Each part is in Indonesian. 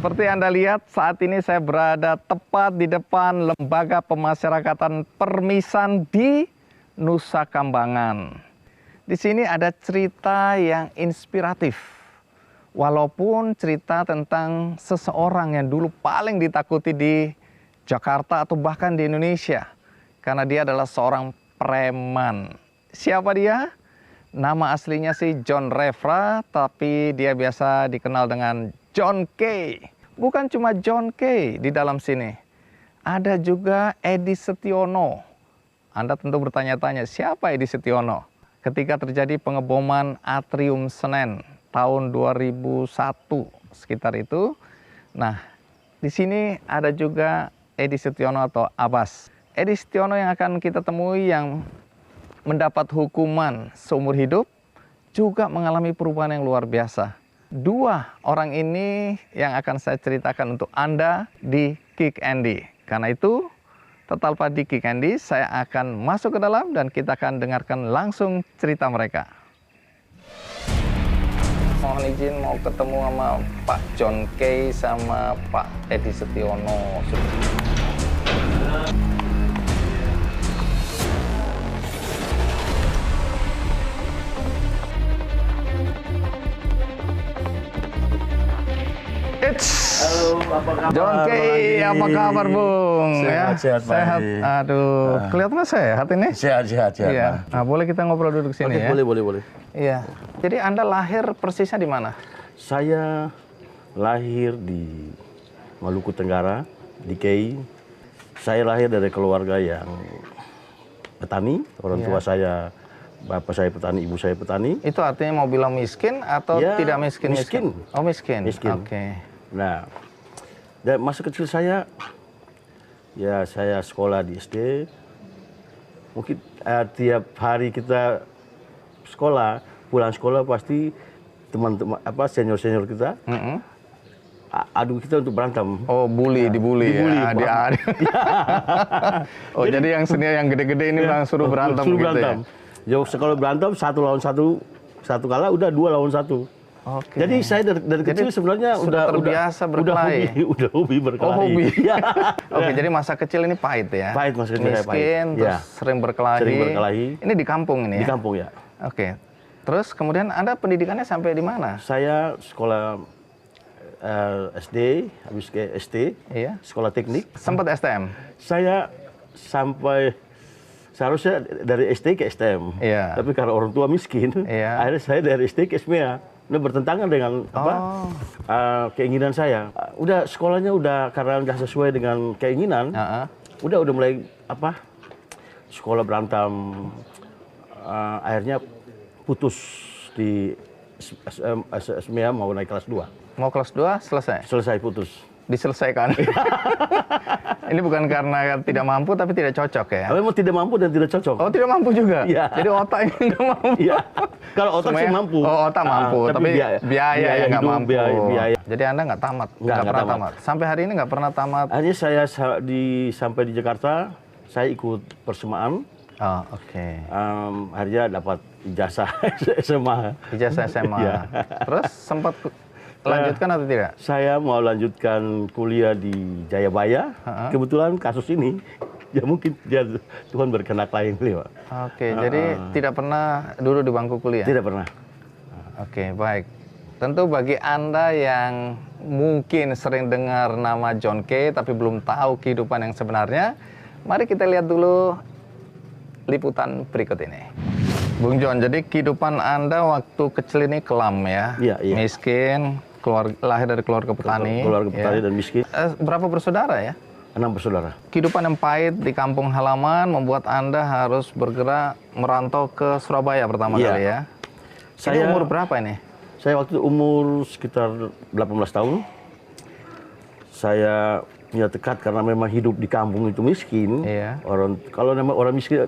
Seperti Anda lihat, saat ini saya berada tepat di depan Lembaga Pemasyarakatan Permisan di Nusa Kambangan. Di sini ada cerita yang inspiratif. Walaupun cerita tentang seseorang yang dulu paling ditakuti di Jakarta atau bahkan di Indonesia. Karena dia adalah seorang preman. Siapa dia? Nama aslinya sih John Refra, tapi dia biasa dikenal dengan John K. Bukan cuma John K di dalam sini. Ada juga Edi Setiono. Anda tentu bertanya-tanya, siapa Edi Setiono? Ketika terjadi pengeboman Atrium Senen tahun 2001 sekitar itu. Nah, di sini ada juga Edi Setiono atau Abbas. Edi Setiono yang akan kita temui yang mendapat hukuman seumur hidup, juga mengalami perubahan yang luar biasa. Dua orang ini yang akan saya ceritakan untuk Anda di Kick Andy. Karena itu, tetaplah di Kick Andy, saya akan masuk ke dalam dan kita akan dengarkan langsung cerita mereka. Mohon izin mau ketemu sama Pak John K sama Pak Edi Setiono. Halo, apa kabar? John K, apa kabar Bung? Sehat, sehat. Aduh, kelihatannya sehat ini. Sehat. Iya. Nah, boleh kita ngobrol duduk sini ya? Boleh. Iya. Jadi Anda lahir persisnya di mana? Saya lahir di Maluku Tenggara, di Kei. Saya lahir dari keluarga yang petani. Orang tua saya, bapak saya petani, ibu saya petani. Itu artinya mau bilang miskin atau Ya, tidak miskin? miskin. Oh, miskin. Miskin. Oke. Nah, dan masa kecil saya, ya saya sekolah di SD. Mungkin tiap hari kita sekolah, pulang sekolah pasti teman-teman senior kita adu kita untuk berantem. Oh, dibully ya. Bang. Oh, jadi yang senior yang gede-gede ini bilang suruh berantem suruh gitu berantem. Ya? Kalau berantem 1 lawan 1 kalah udah 2 lawan 1. Oke. Jadi saya dari kecil sebenarnya sudah terbiasa berkelahi. Udah hobi berkelahi. Oh, hobi. Ya. Oke, jadi masa kecil ini pahit ya? Pahit, masa kecil saya pahit. Miskin, terus Ya. sering berkelahi. Sering berkelahi. Ini di kampung ini ya? Di kampung ya. Oke. Terus kemudian Anda pendidikannya sampai di mana? Saya sekolah SD, habis ke ST, Iya. sekolah teknik. Sempat STM? Saya sampai seharusnya dari SD ke STM. Iya. Tapi karena orang tua miskin, Iya. akhirnya saya dari SD ke SMEA. Nah, bertentangan dengan keinginan saya. Udah sekolahnya udah karena nggak sesuai dengan keinginan. Udah mulai sekolah berantem. Akhirnya putus di SMEA mau naik kelas 2. Mau kelas 2 selesai? Selesai putus. Diselesaikan. Ini bukan karena tidak mampu tapi tidak cocok ya? Memang tidak mampu dan tidak cocok. Oh, tidak mampu juga? Iya. Jadi otaknya nggak mampu? Iya. Kalau otak sih mampu. Oh, otak mampu, tapi biaya yang nggak mampu. Biaya. Jadi Anda nggak tamat? Nggak pernah tamat. tamat? Sampai hari ini nggak pernah tamat? Akhirnya saya sampai di Jakarta, saya ikut persemaan. Oh, oke. Akhirnya dapat ijazah SMA. Ijazah SMA. Iya. Terus sempat lanjutkan atau tidak? Saya mau lanjutkan kuliah di Jayabaya. Kebetulan kasus ini, ya mungkin Tuhan berkehendak lain beliau. Oke, jadi tidak pernah duduk di bangku kuliah? Tidak pernah. Oke, baik. Tentu bagi Anda yang mungkin sering dengar nama John K, tapi belum tahu kehidupan yang sebenarnya, mari kita lihat dulu liputan berikut ini. Bung John, jadi kehidupan Anda waktu kecil ini kelam ya? Iya. Miskin, lahir dari keluarga petani. Keluarga petani dan miskin. Berapa bersaudara ya? 6 bersaudara. Kehidupan yang pahit di kampung halaman membuat Anda harus bergerak merantau ke Surabaya pertama kali ya? Ini umur berapa ini? Saya waktu itu umur sekitar 18 tahun. Saya punya tekad karena memang hidup di kampung itu miskin. Iya. Kalau memang orang miskin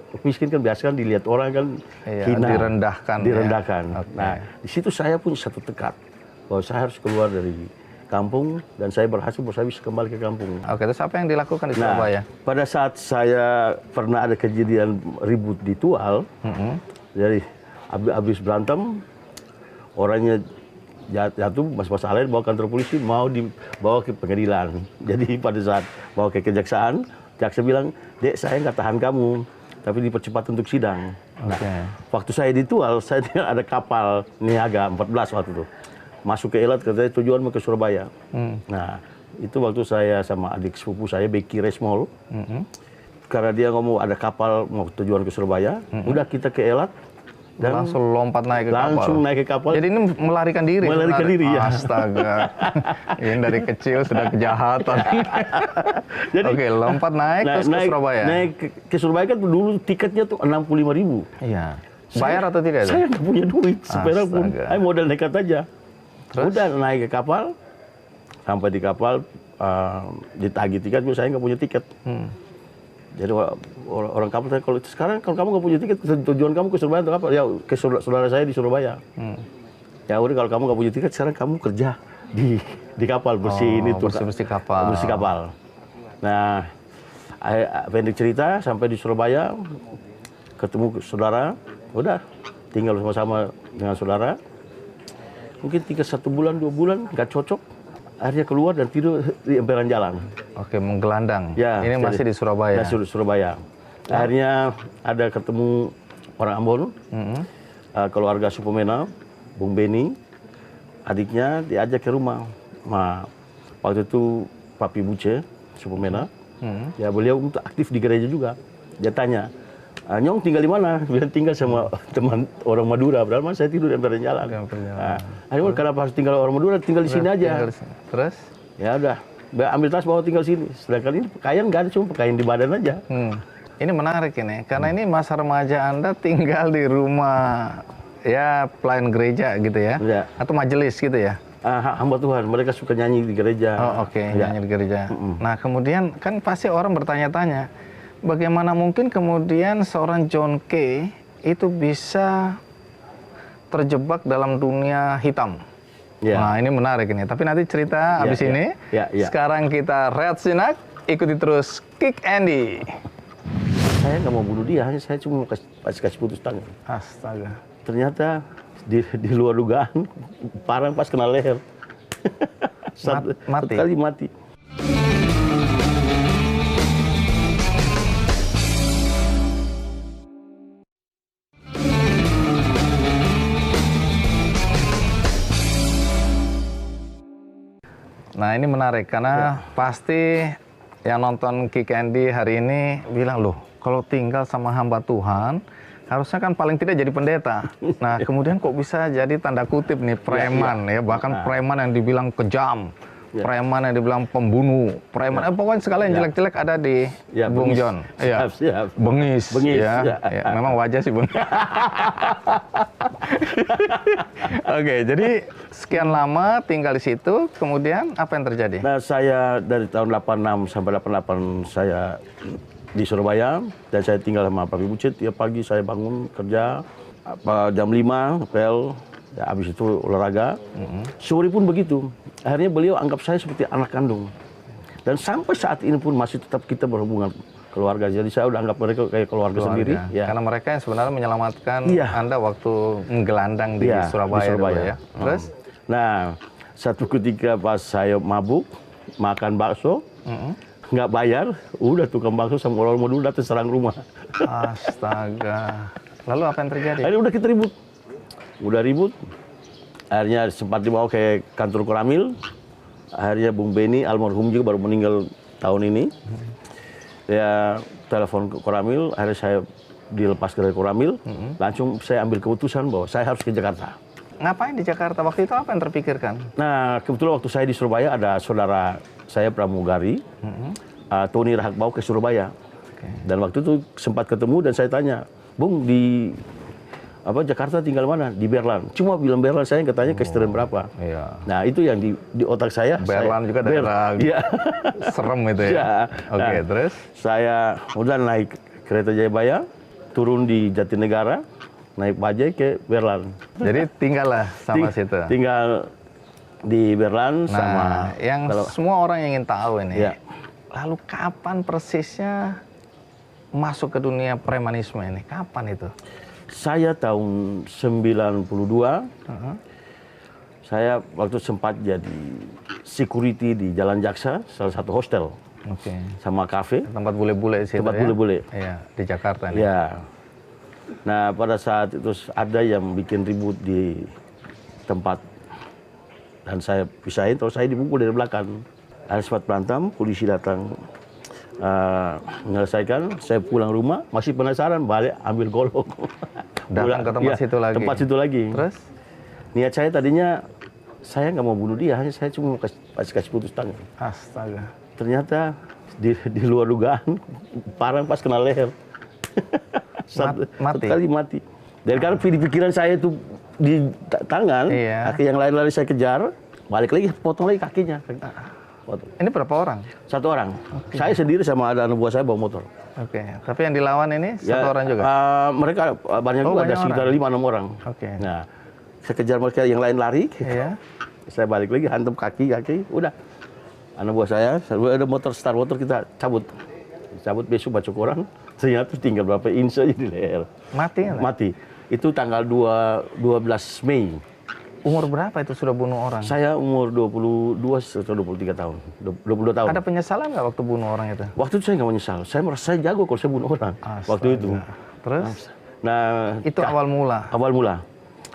kan biasa kan dilihat orang kan hina, direndahkan. Ya? Okay. Nah, di situ saya punya satu tekad bahwa saya harus keluar dari kampung dan saya berhasil saya bisa kembali ke kampung. Oke, terus apa yang dilakukan di Surabaya? Pada saat saya pernah ada kejadian ribut di Tual, jadi habis berantem, orangnya jatuh masalah lain, bawa kantor polisi, mau dibawa ke pengadilan. Jadi pada saat bawa ke kejaksaan, jaksa bilang, "Dek, saya nggak tahan kamu, tapi dipercepat untuk sidang." Nah, waktu saya ditual, saya ada kapal niaga 14 waktu itu. Masuk ke Elat, katanya tujuan mau ke Surabaya. Nah, itu waktu saya sama adik sepupu saya, Becky Resmol. Karena dia ngomong ada kapal mau tujuan ke Surabaya, udah kita ke Elat. Dan langsung lompat naik ke kapal. Langsung naik ke kapal. Jadi ini melarikan diri. Melarikan diri, ya. Astaga. Ini dari kecil sudah kejahatan. Jadi, oke, lompat naik terus ke Surabaya. Naik ke Surabaya kan dulu tiketnya tuh 65.000. Iya. Bayar atau tidak? Saya nggak punya duit seperak pun. Saya modal nekat aja. Terus? Udah naik ke kapal, sampai di kapal ditagih tiket, saya nggak punya tiket. Jadi orang kapal tanya, kalau sekarang kalau kamu nggak punya tiket, tujuan kamu ke Surabaya untuk apa? Ya ke saudara saya di Surabaya. Ya udah, kalau kamu nggak punya tiket, sekarang kamu kerja di kapal, bersihin itu. Bersih kapal. Bersih kapal. Nah, pendek cerita, sampai di Surabaya, ketemu saudara, udah tinggal sama-sama dengan saudara. Mungkin 1 bulan, 2 bulan, nggak cocok. Akhirnya keluar dan tidur di emperan jalan. Oke, menggelandang. Ya, ini masih di Surabaya. Masih di Surabaya. Akhirnya ada ketemu orang Ambon, keluarga Supemena, Bung Beni, adiknya diajak ke rumah. Nah, waktu itu Papi Buce Supemena, ya beliau aktif di gereja juga. Dia tanya, "Nyong tinggal di mana?" Bilang tinggal sama teman orang Madura. Padahal saya tidur di emperan jalan. Akhirnya kenapa harus tinggal orang Madura? Tinggal di sini aja. Terus? Ya udah, ambil tas bawa tinggal sini. Sedangkan ini pakaian nggak ada, cuma pakaian di badan aja. Ini menarik ini, karena ini masa remaja Anda tinggal di rumah ya pelayan gereja gitu ya, atau majelis gitu ya. Hamba Tuhan, mereka suka nyanyi di gereja. Oh oke, nyanyi di gereja. Nah kemudian kan pasti orang bertanya-tanya, bagaimana mungkin kemudian seorang John Kay itu bisa terjebak dalam dunia hitam? Nah ini menarik ini, tapi nanti cerita abis ini. Sekarang kita rehat sinak, ikuti terus Kick Andy. Saya nggak mau bunuh dia, hanya saya cuma mau kasih putus tangan. Astaga. Ternyata di luar dugaan, parang pas kena leher. Satu kali mati. Nah ini menarik karena pasti yang nonton Kick Andy hari ini bilang, loh kalau tinggal sama hamba Tuhan harusnya kan paling tidak jadi pendeta. Nah kemudian kok bisa jadi tanda kutip nih preman ya, bahkan preman yang dibilang kejam, preman yang dibilang pembunuh, preman pokoknya segala yang jelek-jelek ada di Bung John. Iya. Bengis. Ya. Memang wajah sih Bung. Oke, jadi sekian lama tinggal di situ, kemudian apa yang terjadi? Nah, saya dari tahun 86 sampai 88 saya di Surabaya, dan saya tinggal sama Papi Bucit. Tiap pagi saya bangun kerja, jam 5, pel, ya, habis itu olahraga. Sore pun begitu. Akhirnya beliau anggap saya seperti anak kandung. Dan sampai saat ini pun masih tetap kita berhubungan keluarga. Jadi saya udah anggap mereka kayak keluarga sendiri. Ya. Karena mereka yang sebenarnya menyelamatkan Anda waktu menggelandang di Surabaya. Dulu, ya. Terus? Nah, satu ketika pas saya mabuk, makan bakso, nggak bayar, udah tukang bakso sama orang mau dulu datang serang rumah. Astaga. Lalu apa yang terjadi? Akhirnya udah kita ribut. Udah ribut. Akhirnya sempat dibawa ke kantor Koramil. Akhirnya Bung Beni, almarhum juga baru meninggal tahun ini. Ya telepon ke Koramil, akhirnya saya dilepas dari Koramil. Langsung saya ambil keputusan bahwa saya harus ke Jakarta. Ngapain di Jakarta? Waktu itu apa yang terpikirkan? Nah, kebetulan waktu saya di Surabaya ada saudara saya pramugari, Tony Rahakbau ke Surabaya. Dan waktu itu sempat ketemu dan saya tanya, "Bung, di Jakarta tinggal mana?" "Di Berlan." Cuma bilang Berlan, saya nggak tanya kesetaraan berapa. Nah, itu yang di otak saya. Berlan juga daerah serem itu ya. Oke, terus? Saya udah naik kereta Jayabaya, turun di Jatinegara, naik bajai ke Berlan. Jadi tinggallah sama situ. Tinggal di Berlan sama. Yang semua orang ingin tahu ini. Lalu kapan persisnya masuk ke dunia premanisme ini? Kapan itu? Saya tahun 92, Saya waktu sempat jadi security di Jalan Jaksa, salah satu hostel. Oke. Sama kafe. Tempat bule-bule sih. Tempat bule-bule. Iya, di Jakarta nih. Ya. Nah, pada saat itu ada yang bikin ribut di tempat. Dan saya pisahin, terus saya dipukul dari belakang. Ada sempat berantem, polisi datang menyelesaikan. Saya pulang rumah, masih penasaran, balik ambil golok. Datang ke tempat situ lagi. Tempat situ lagi. Terus? Niat saya tadinya, saya nggak mau bunuh dia, hanya saya cuma mau kasih putus tangan. Astaga. Ternyata di luar dugaan, parang pas kena leher. Satu kali mati. Dan karena di pikiran saya itu di tangan, kaki yang lain lari saya kejar, balik lagi, potong lagi kakinya. Potong. Ini berapa orang? Satu orang. Okay. Saya sendiri sama ada anak buah saya bawa motor. Oke. Tapi yang dilawan ini satu orang juga? Mereka banyak juga, ada sekitar 5-6 orang. Oke. Nah, saya kejar mereka yang lain lari. Iya. Saya balik lagi, hantam kaki, udah. Anak buah saya ada motor, start motor, kita cabut. Cabut besok baca koran, ternyata tinggal berapa inch aja di leher. Mati ya? Mati. Itu tanggal 12 Mei. Umur berapa itu sudah bunuh orang? Saya umur 22 atau 23 tahun. 22 tahun. Ada penyesalan nggak waktu bunuh orang itu? Waktu itu saya nggak menyesal. Saya merasa saya jago kalau saya bunuh orang. Astaga. Waktu itu. Terus? Nah, itu awal mula? Awal mula.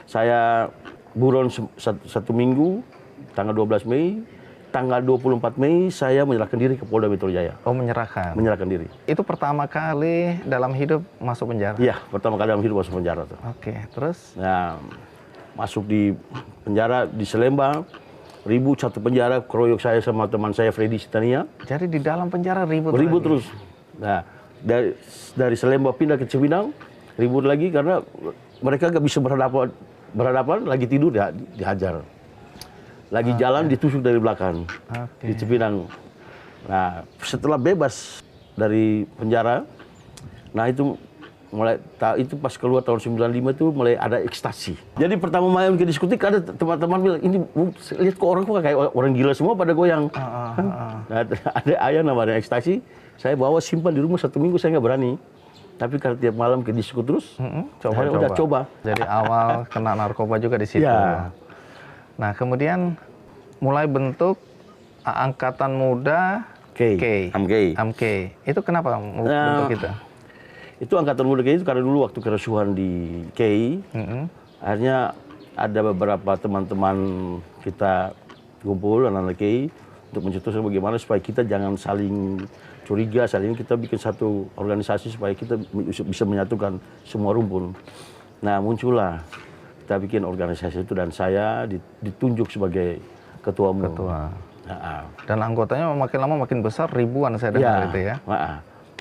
Saya buron satu minggu, tanggal 12 Mei. Tanggal 24 Mei saya menyerahkan diri ke Polda Metro Jaya. Oh, menyerahkan? Menyerahkan diri. Itu pertama kali dalam hidup masuk penjara? Iya, pertama kali dalam hidup masuk penjara tuh. Oke, terus? Nah, masuk di penjara di Selembang, ribut satu penjara, keroyok saya sama teman saya Freddy Sitania. Jadi di dalam penjara ribut terus. Nah, dari Selembang pindah ke Cipinang, ribut lagi karena mereka nggak bisa berhadapan, lagi tidur dihajar. Lagi jalan ditusuk dari belakang, di Cipinang. Nah, setelah bebas dari penjara, nah itu pas keluar tahun 95 itu mulai ada ekstasi. Jadi pertama main ke diskotik ada teman-teman bilang, ini lihat kok orang kayak orang gila semua pada goyang. Nah, ada ayah namanya ekstasi, saya bawa simpan di rumah 1 minggu, saya nggak berani. Tapi karena tiap malam ke disko terus, udah coba. Jadi awal kena narkoba juga di situ. Ya. Nah, kemudian mulai bentuk Angkatan Muda AMK. Itu kenapa bentuk itu? Itu Angkatan Muda KI itu karena dulu waktu kerusuhan di KI, akhirnya ada beberapa teman-teman kita kumpul, anak-anak KI, untuk mencetuskan bagaimana supaya kita jangan saling curiga, kita bikin satu organisasi supaya kita bisa menyatukan semua rumpun. Nah, muncullah kita bikin organisasi itu dan saya ditunjuk sebagai ketua umum. Dan anggotanya makin lama makin besar, ribuan saya dengar itu ya.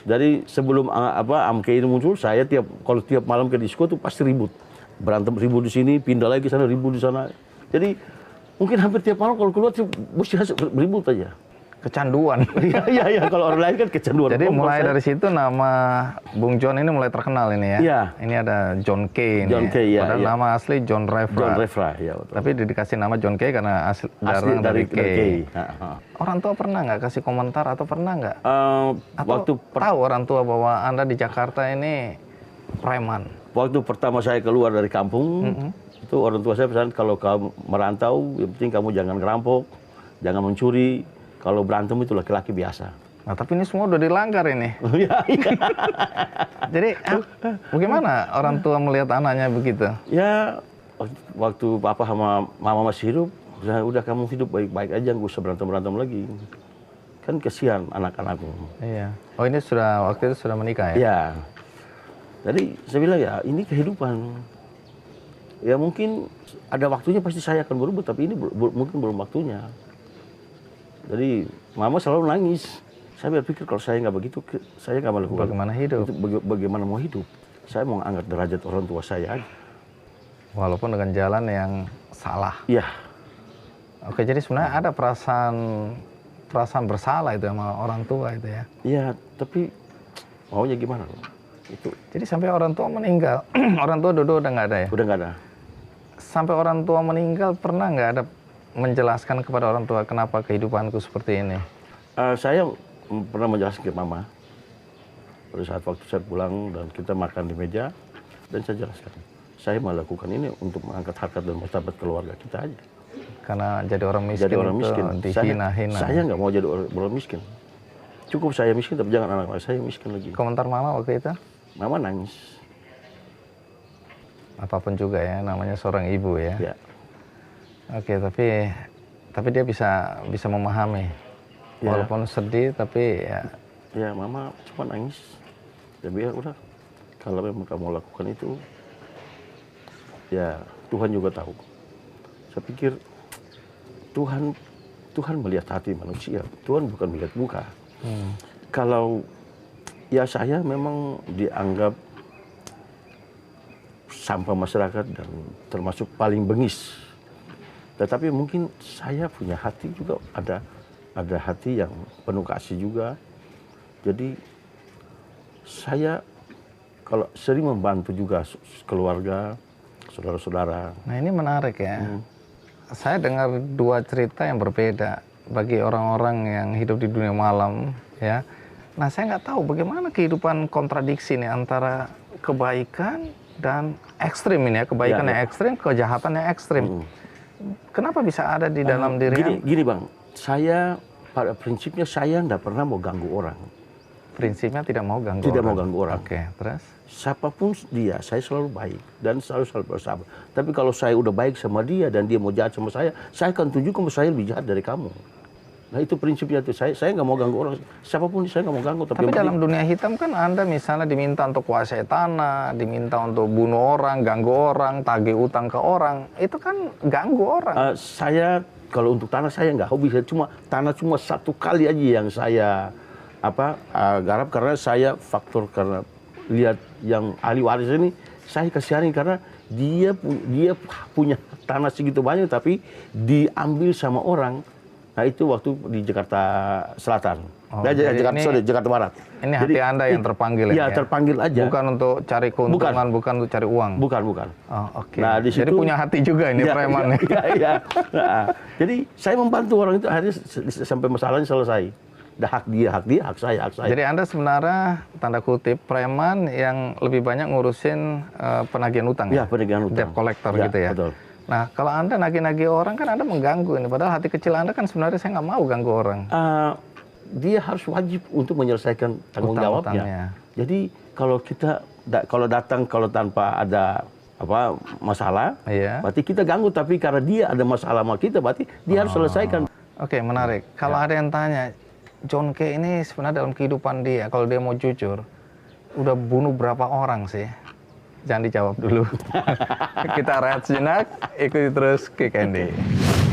Dari sebelum AMK ini muncul, saya kalau tiap malam ke disko tuh pasti ribut. Berantem, ribut di sini, pindah lagi ke sana, ribut di sana. Jadi mungkin hampir tiap malam kalau keluar mesti ribut aja. Kecanduan. Iya, kalau orang lain kan kecanduan. Jadi mulai dari situ nama Bung John ini mulai terkenal ini ya. Iya. Ini ada John K. John K, ya. Padahal nama asli John Refra. John Refra, ya betul. Tapi dikasih nama John K karena asli dari K. Orang tua pernah nggak kasih komentar atau pernah nggak? Atau tahu orang tua bahwa Anda di Jakarta ini preman? Waktu pertama saya keluar dari kampung, itu orang tua saya pesan kalau kamu merantau, yang penting kamu jangan ngerampok, jangan mencuri. Kalau berantem itu laki-laki biasa. Nah, tapi ini semua udah dilanggar ini. Jadi, bagaimana orang tua melihat anaknya begitu? Ya, waktu papa sama mama masih hidup, udah kamu hidup baik-baik aja, nggak usah berantem-berantem lagi. Kan kesian anak-anakmu. Iya. Oh, ini waktu itu sudah menikah ya? Iya. Jadi saya bilang ya, ini kehidupan. Ya mungkin ada waktunya pasti saya akan berubah, tapi ini mungkin belum waktunya. Jadi mama selalu nangis. Saya berpikir kalau saya nggak begitu, saya nggak melakukan. Bagaimana hidup? Bagaimana mau hidup? Saya mau angkat derajat orang tua saya aja. Walaupun dengan jalan yang salah. Iya. Oke, jadi sebenarnya ada perasaan bersalah itu sama orang tua itu ya? Iya, tapi maunya gimana? Itu. Jadi sampai orang tua meninggal, orang tua udah nggak ada ya? Udah nggak ada. Sampai orang tua meninggal pernah nggak ada menjelaskan kepada orang tua kenapa kehidupanku seperti ini? Saya pernah menjelaskan ke mama pada saat waktu saya pulang dan kita makan di meja, dan saya jelaskan saya melakukan ini untuk mengangkat harkat dan martabat keluarga kita aja. Karena jadi orang miskin Jadi orang itu miskin. dihina-hina. Saya nggak mau jadi orang miskin. Cukup saya miskin, tapi jangan anak saya miskin lagi. Komentar mama waktu itu? Mama nangis. Apapun juga ya, namanya seorang ibu ya. Ya. Oke, tapi dia bisa memahami. Ya. Walaupun sedih, tapi ya. Ya, mama cuma nangis. Dan biar udah, kalau memang kamu lakukan itu, ya Tuhan juga tahu. Saya pikir Tuhan melihat hati manusia. Tuhan bukan melihat muka. Kalau ya saya memang dianggap sampah masyarakat dan termasuk paling bengis. Tetapi mungkin saya punya hati juga, ada hati yang penuh kasih juga. Jadi saya kalau sering membantu juga keluarga, saudara-saudara. Nah ini menarik ya. Saya dengar dua cerita yang berbeda bagi orang-orang yang hidup di dunia malam ya. Nah saya nggak tahu bagaimana kehidupan kontradiksi nih antara kebaikan dan ekstrim ini ya. Kebaikan yang ekstrim, kejahatan yang ekstrim. Kenapa bisa ada di dalam diri? Gini Bang, saya pada prinsipnya saya nggak pernah mau ganggu orang. Prinsipnya tidak mau ganggu Tidak orang. mau ganggu orang. Oke, terus? Siapapun dia, saya selalu baik dan selalu bersahabat. Tapi kalau saya udah baik sama dia dan dia mau jahat sama saya akan tunjukkan bahwa saya lebih jahat dari kamu. Nah itu prinsipnya tuh. Saya nggak mau ganggu orang. Siapapun saya nggak mau ganggu. Tapi dalam dunia hitam kan Anda misalnya diminta untuk kuasai tanah, diminta untuk bunuh orang, ganggu orang, tagih utang ke orang, itu kan ganggu orang. Saya kalau untuk tanah saya nggak hobi. Tanah cuma satu kali aja yang saya garap karena saya faktor karena lihat yang ahli waris ini saya kasihanin karena dia punya tanah segitu banyak tapi diambil sama orang. Nah itu waktu di Jakarta Selatan. Jakarta Barat. Ini hati Anda yang terpanggil ya? Iya, terpanggil aja. Bukan untuk cari keuntungan, bukan untuk cari uang. Bukan. Oh, oke. Nah, di situ, jadi punya hati juga ini preman. Iya. Nah, jadi saya membantu orang itu akhirnya sampai masalahnya selesai. Hak dia, hak saya. Jadi Anda sebenarnya tanda kutip preman yang lebih banyak ngurusin penagihan utang. Iya, penagihan utang. Debt collector ya, gitu ya. Betul. Nah, kalau Anda nagih-nagih orang kan Anda mengganggu ini. Padahal hati kecil Anda kan sebenarnya saya nggak mau ganggu orang. Dia harus wajib untuk menyelesaikan tanggung jawabnya. Jadi kalau datang tanpa ada masalah, berarti kita ganggu. Tapi karena dia ada masalah sama kita, berarti dia harus selesaikan. Oke, menarik. Kalau ada yang tanya, John Kay ini sebenarnya dalam kehidupan dia, kalau dia mau jujur, udah bunuh berapa orang sih? Jangan dijawab dulu. Kita rehat sejenak, ikuti terus Kick Andy.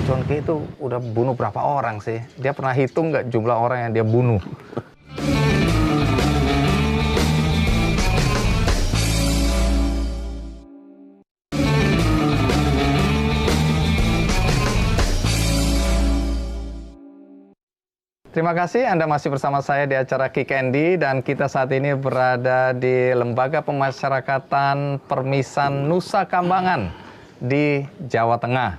John Kay itu udah bunuh berapa orang sih? Dia pernah hitung nggak jumlah orang yang dia bunuh? Terima kasih Anda masih bersama saya di acara Kick Andy dan kita saat ini berada di Lembaga Pemasyarakatan Permisan Nusa Kambangan di Jawa Tengah.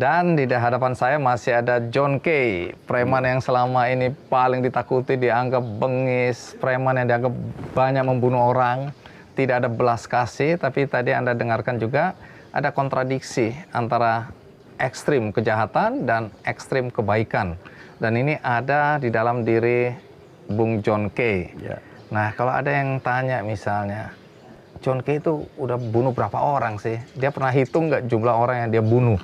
Dan di hadapan saya masih ada John Kay, preman yang selama ini paling ditakuti, dianggap bengis, preman yang dianggap banyak membunuh orang, tidak ada belas kasih, tapi tadi Anda dengarkan juga ada kontradiksi antara ekstrim kejahatan dan ekstrim kebaikan. Dan ini ada di dalam diri Bung John Kay. Ya. Nah, kalau ada yang tanya misalnya, John Kay itu udah bunuh berapa orang sih? Dia pernah hitung nggak jumlah orang yang dia bunuh?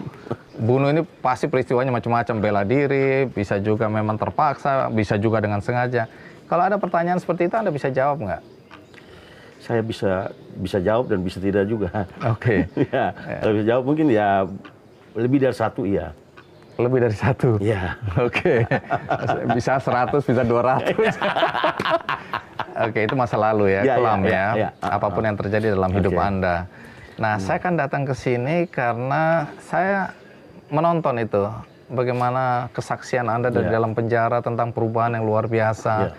Bunuh ini pasti peristiwanya macam-macam, bela diri, bisa juga memang terpaksa, bisa juga dengan sengaja. Kalau ada pertanyaan seperti itu, Anda bisa jawab nggak? Saya bisa jawab dan bisa tidak juga. Oke. Ya, kalau bisa jawab mungkin ya lebih dari satu iya. Lebih dari satu? Iya. Oke. Bisa 100, bisa 200. Oke, itu masa lalu ya, kelam ya. Apapun yang terjadi dalam hidup Anda. Nah, saya kan datang ke sini karena saya menonton itu. Bagaimana kesaksian Anda dari dalam penjara tentang perubahan yang luar biasa.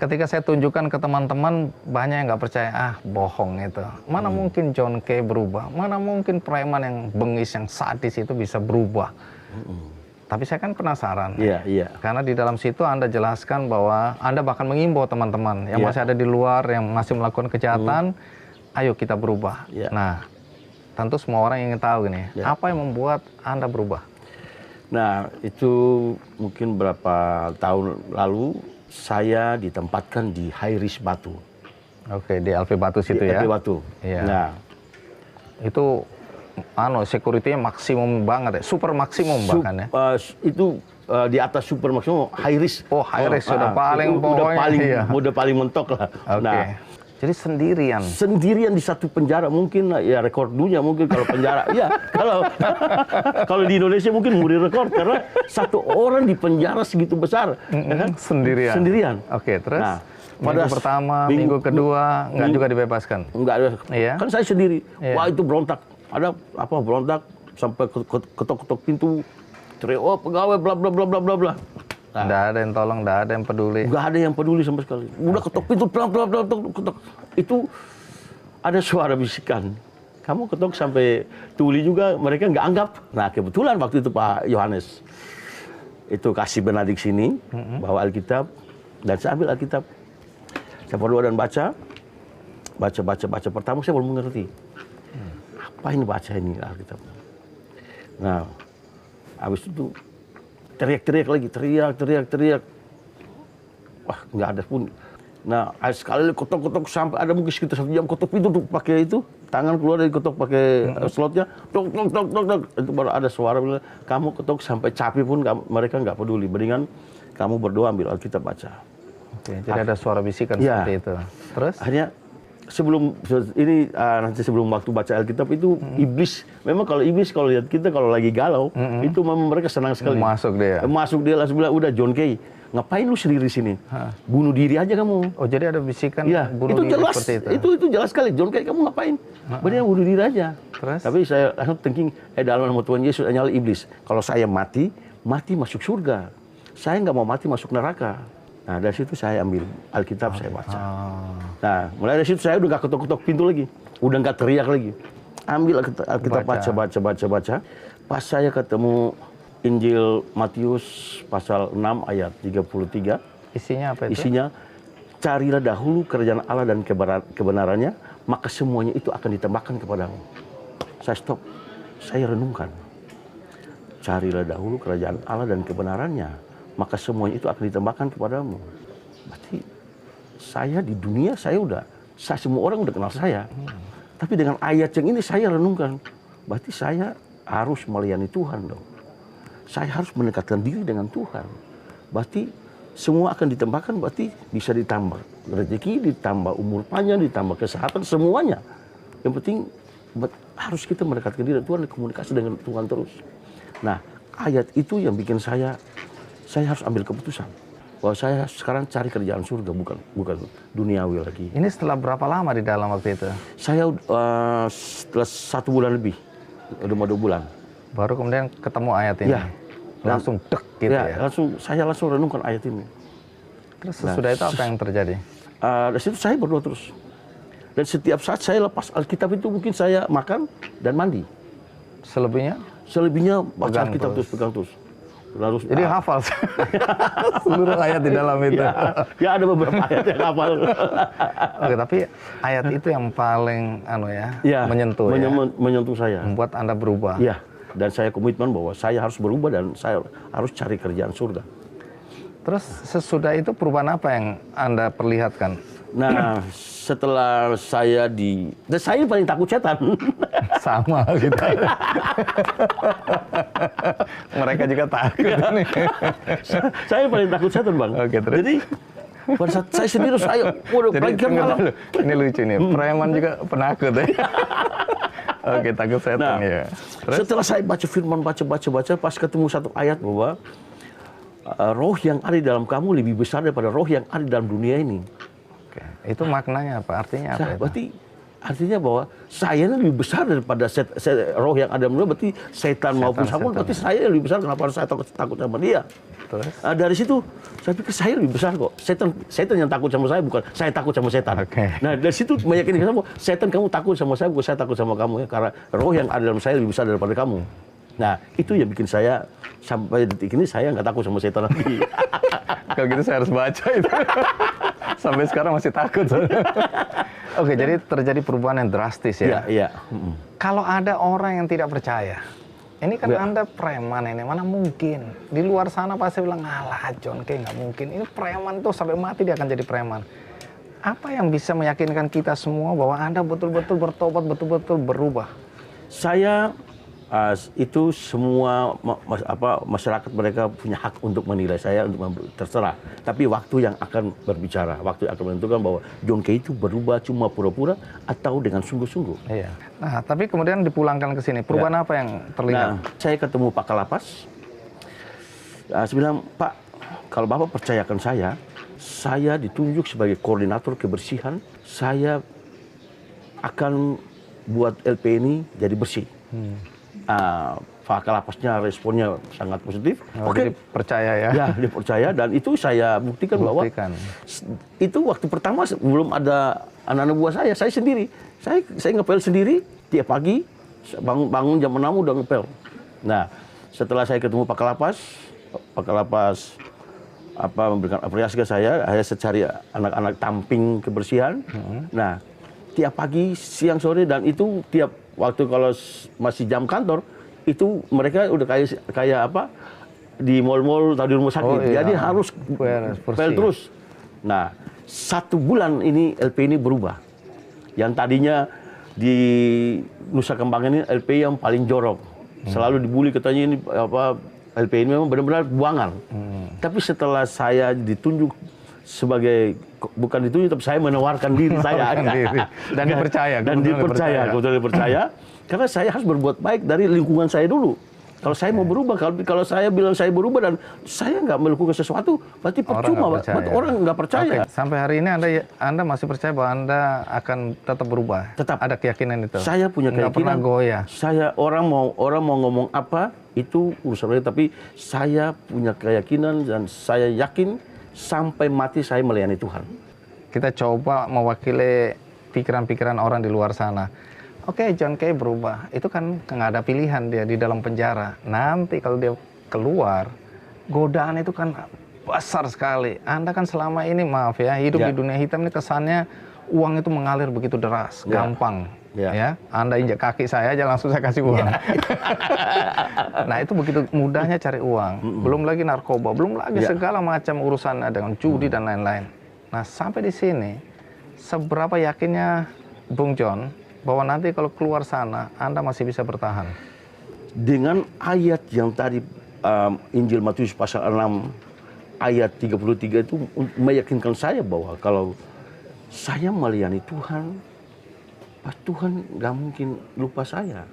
Ketika saya tunjukkan ke teman-teman, banyak yang nggak percaya, bohong itu. Mana mungkin John Kay berubah? Mana mungkin preman yang bengis, yang sadis itu bisa berubah? Tapi saya kan penasaran. Iya. Karena di dalam situ Anda jelaskan bahwa Anda bahkan mengimbau teman-teman yang masih ada di luar, yang masih melakukan kejahatan, ayo kita berubah. Nah, tentu semua orang ingin tahu ini, apa yang membuat Anda berubah? Nah, itu mungkin berapa tahun lalu saya ditempatkan di High Risk Batu. Oke, di LV Batu situ Di ya. LV Batu. Iya. Nah, Itu security-nya maksimum banget ya, super maksimum bahkan ya. itu di atas super maksimum high risk. Oh, high risk sudah paling udah pokoknya, paling iya. udah paling mentok lah. Oke. Nah, Jadi sendirian. sendirian di satu penjara mungkin ya rekor dunia mungkin kalau penjara. Ya, kalau di Indonesia mungkin muri rekor karena satu orang di penjara segitu besar, ya kan? Sendirian. Sendirian. Oke, terus Nah, minggu pertama, minggu kedua nggak juga dibebaskan. Enggak ada. Iya. Kan saya sendiri. Iya. Wah, itu berontak. Ada apa berontak sampai ketok-ketok pintu. Teriak, oh pegawai bla bla bla bla bla bla. Nah, Nggak ada yang tolong, nggak ada yang peduli. nggak ada yang peduli sama sekali. Udah ketok pintu, bla bla bla, ketok. Itu ada suara bisikan. Kamu ketok sampai tuli juga, mereka nggak anggap. Nah, kebetulan waktu itu Pak Yohanes itu kasih benadik sini, bawa Alkitab, dan saya ambil Alkitab. Saya berdoa dan baca. Pertama saya belum mengerti. Apa ini baca ini Alkitab? Nah, habis itu teriak-teriak lagi, teriak. Wah, nggak ada pun. Nah, sekali ketok-ketok sampai ada mungkin sekitar 1 jam ketok pintu tuh pakai itu, tangan keluar dari ketok pakai slotnya, tok. Itu baru ada suara bilang, kamu ketok sampai capek pun mereka nggak peduli. Mendingan kamu berdoa ambil Alkitab baca. Oke, jadi ada suara bisikan Ya. seperti itu. Terus? Akhirnya nanti sebelum waktu baca Alkitab itu iblis. Memang kalau iblis kalau lihat kita kalau lagi galau, itu memang mereka senang sekali. Masuk dia langsung bilang, udah John Kay, ngapain lu sendiri sini? Bunuh diri aja kamu. Oh, jadi ada bisikan Iya, bunuh itu diri jelas. seperti itu. Itu jelas sekali. John Kay, kamu ngapain? Benar bunuh diri aja. Terus? Tapi saya langsung thinking, dalam nama Tuhan Yesus nyala iblis. Kalau saya mati masuk surga. Saya nggak mau mati masuk neraka. Nah, dari situ saya ambil Alkitab, saya baca. Nah, mulai dari situ saya udah nggak ketok-ketok pintu lagi. Udah nggak teriak lagi. Ambil Alkitab, baca. Pas saya ketemu Injil Matius pasal 6 ayat 33. Isinya apa itu? Isinya, carilah dahulu kerajaan Allah dan kebenarannya, maka semuanya itu akan ditambahkan kepadamu. Saya stop, saya renungkan. Carilah dahulu kerajaan Allah dan kebenarannya, maka semuanya itu akan ditambahkan kepadamu. Berarti saya di dunia semua orang udah kenal saya. Tapi dengan ayat yang ini saya renungkan, berarti saya harus melayani Tuhan dong. Saya harus mendekatkan diri dengan Tuhan. Berarti semua akan ditambahkan, berarti bisa ditambah rezeki, ditambah umur panjang, ditambah kesehatan, semuanya. Yang penting harus kita mendekatkan diri dengan Tuhan, komunikasi dengan Tuhan terus. Nah, ayat itu yang bikin saya harus ambil keputusan bahwa saya sekarang cari kerjaan surga, bukan duniawi lagi. Ini setelah berapa lama di dalam waktu itu? Saya setelah 1 bulan lebih, udah mau 2 bulan. Baru kemudian ketemu ayat ini. Ya. Langsung dek gitu ya. Saya langsung renungkan ayat ini. Terus sesudah itu apa yang terjadi? Dari situ saya berdoa terus. Dan setiap saat saya lepas Alkitab itu mungkin saya makan dan mandi. Selebihnya baca Alkitab terus, pegang terus. Lalu, jadi hafal seluruh ayat di dalam itu. Ya ada beberapa ayat yang hafal. Oke, tapi ayat itu yang paling menyentuh saya. Membuat Anda berubah. Iya. Dan saya komitmen bahwa saya harus berubah dan saya harus cari kerjaan surga. Terus sesudah itu perubahan apa yang Anda perlihatkan? Nah, setelah saya saya paling takut setan. Sama gitu. Mereka juga takut nih. Saya paling takut setan, Bang. Oke, terus? Jadi pada saat saya sendiri waduh, malam. Ini lucu nih, preman juga penakut ya. Oke, takut setan ya. Terus? Setelah saya baca firman, baca, pas ketemu satu ayat bahwa roh yang ada di dalam kamu lebih besar daripada roh yang ada di dalam dunia ini. Oke, itu maknanya apa? Artinya apa? Berarti artinya bahwa saya ini lebih besar daripada roh yang ada di dalam dunia. Berarti setan maupun apapun, berarti saya lebih besar. Kenapa saya takut sama dia? Terus? Dari situ saya pikir saya lebih besar kok. Setan yang takut sama saya, bukan saya takut sama setan. Okay. Nah, dari situ meyakini saya, setan kamu takut sama saya, bukan saya takut sama kamu ya, karena roh yang ada dalam saya lebih besar daripada kamu. Nah, itu yang bikin saya sampai detik ini saya nggak takut sama setan lagi. Kalau gitu saya harus baca itu. Sampai sekarang masih takut. Oke, jadi terjadi perubahan yang drastis ya. Iya. Kalau ada orang yang tidak percaya, Ini kan Anda preman ini, mana mungkin. Di luar sana pasti bilang, alah John Kay nggak mungkin. Ini preman tuh sampai mati dia akan jadi preman. Apa yang bisa meyakinkan kita semua bahwa Anda betul-betul bertobat, betul-betul berubah? Saya itu semua masyarakat mereka punya hak untuk menilai saya, untuk terserah. Tapi waktu yang akan berbicara, waktu yang akan menentukan bahwa John Kay itu berubah cuma pura-pura atau dengan sungguh-sungguh. Iya. Nah, tapi kemudian dipulangkan ke sini. Perubahan apa yang terlihat? Nah, saya ketemu Pak Kalapas. Saya bilang, Pak, kalau Bapak percayakan saya ditunjuk sebagai koordinator kebersihan. Saya akan buat LP ini jadi bersih. Pak Kalapasnya responnya sangat positif. Oke, percaya ya? Ya, dia percaya dan itu saya buktikan bahwa itu waktu pertama belum ada anak-anak buah saya sendiri. Saya ngepel sendiri tiap pagi, bangun jam 6 udah ngepel. Nah, setelah saya ketemu Pak Kalapas memberikan apresiasi ke saya cari anak-anak tamping kebersihan. Nah, tiap pagi, siang, sore, dan itu tiap waktu kalau masih jam kantor, itu mereka udah kayak apa di mal-mal atau di rumah sakit. Iya. Jadi harus pel terus. Nah, 1 bulan ini LP ini berubah. Yang tadinya di Nusa Kambangan ini LP yang paling jorok. Selalu dibully katanya ini LP ini memang benar-benar buangan. Tapi setelah saya ditunjuk sebagai, bukan ditunjuk, tapi saya menawarkan diri saya. Dan dipercaya. Kebetulan dipercaya. Karena saya harus berbuat baik dari lingkungan saya dulu. Kalau saya mau berubah, kalau saya bilang saya berubah dan saya nggak melakukan sesuatu, berarti percuma, orang nggak percaya. Sampai hari ini Anda masih percaya bahwa Anda akan tetap berubah? Tetap. Ada keyakinan itu? Saya punya keyakinan. Nggak pernah goyah? Orang mau ngomong apa, itu urusan mereka. Tapi saya punya keyakinan dan saya yakin sampai mati saya melayani Tuhan. Kita coba mewakili pikiran-pikiran orang di luar sana. Oke, John Kay berubah. Itu kan nggak ada pilihan dia di dalam penjara. Nanti kalau dia keluar, godaan itu kan besar sekali. Anda kan selama ini, maaf ya, hidup di dunia hitam ini kesannya uang itu mengalir begitu deras, gampang. Ya, Anda injak kaki saya aja langsung saya kasih uang. Nah, itu begitu mudahnya cari uang. Belum lagi narkoba, belum lagi segala macam urusan dengan judi dan lain-lain. Nah, sampai di sini, seberapa yakinnya Bung John bahwa nanti kalau keluar sana Anda masih bisa bertahan? Dengan ayat yang tadi Injil Matius pasal 6 ayat 33 itu meyakinkan saya bahwa kalau saya melayani Tuhan, Tuhan nggak mungkin lupa saya.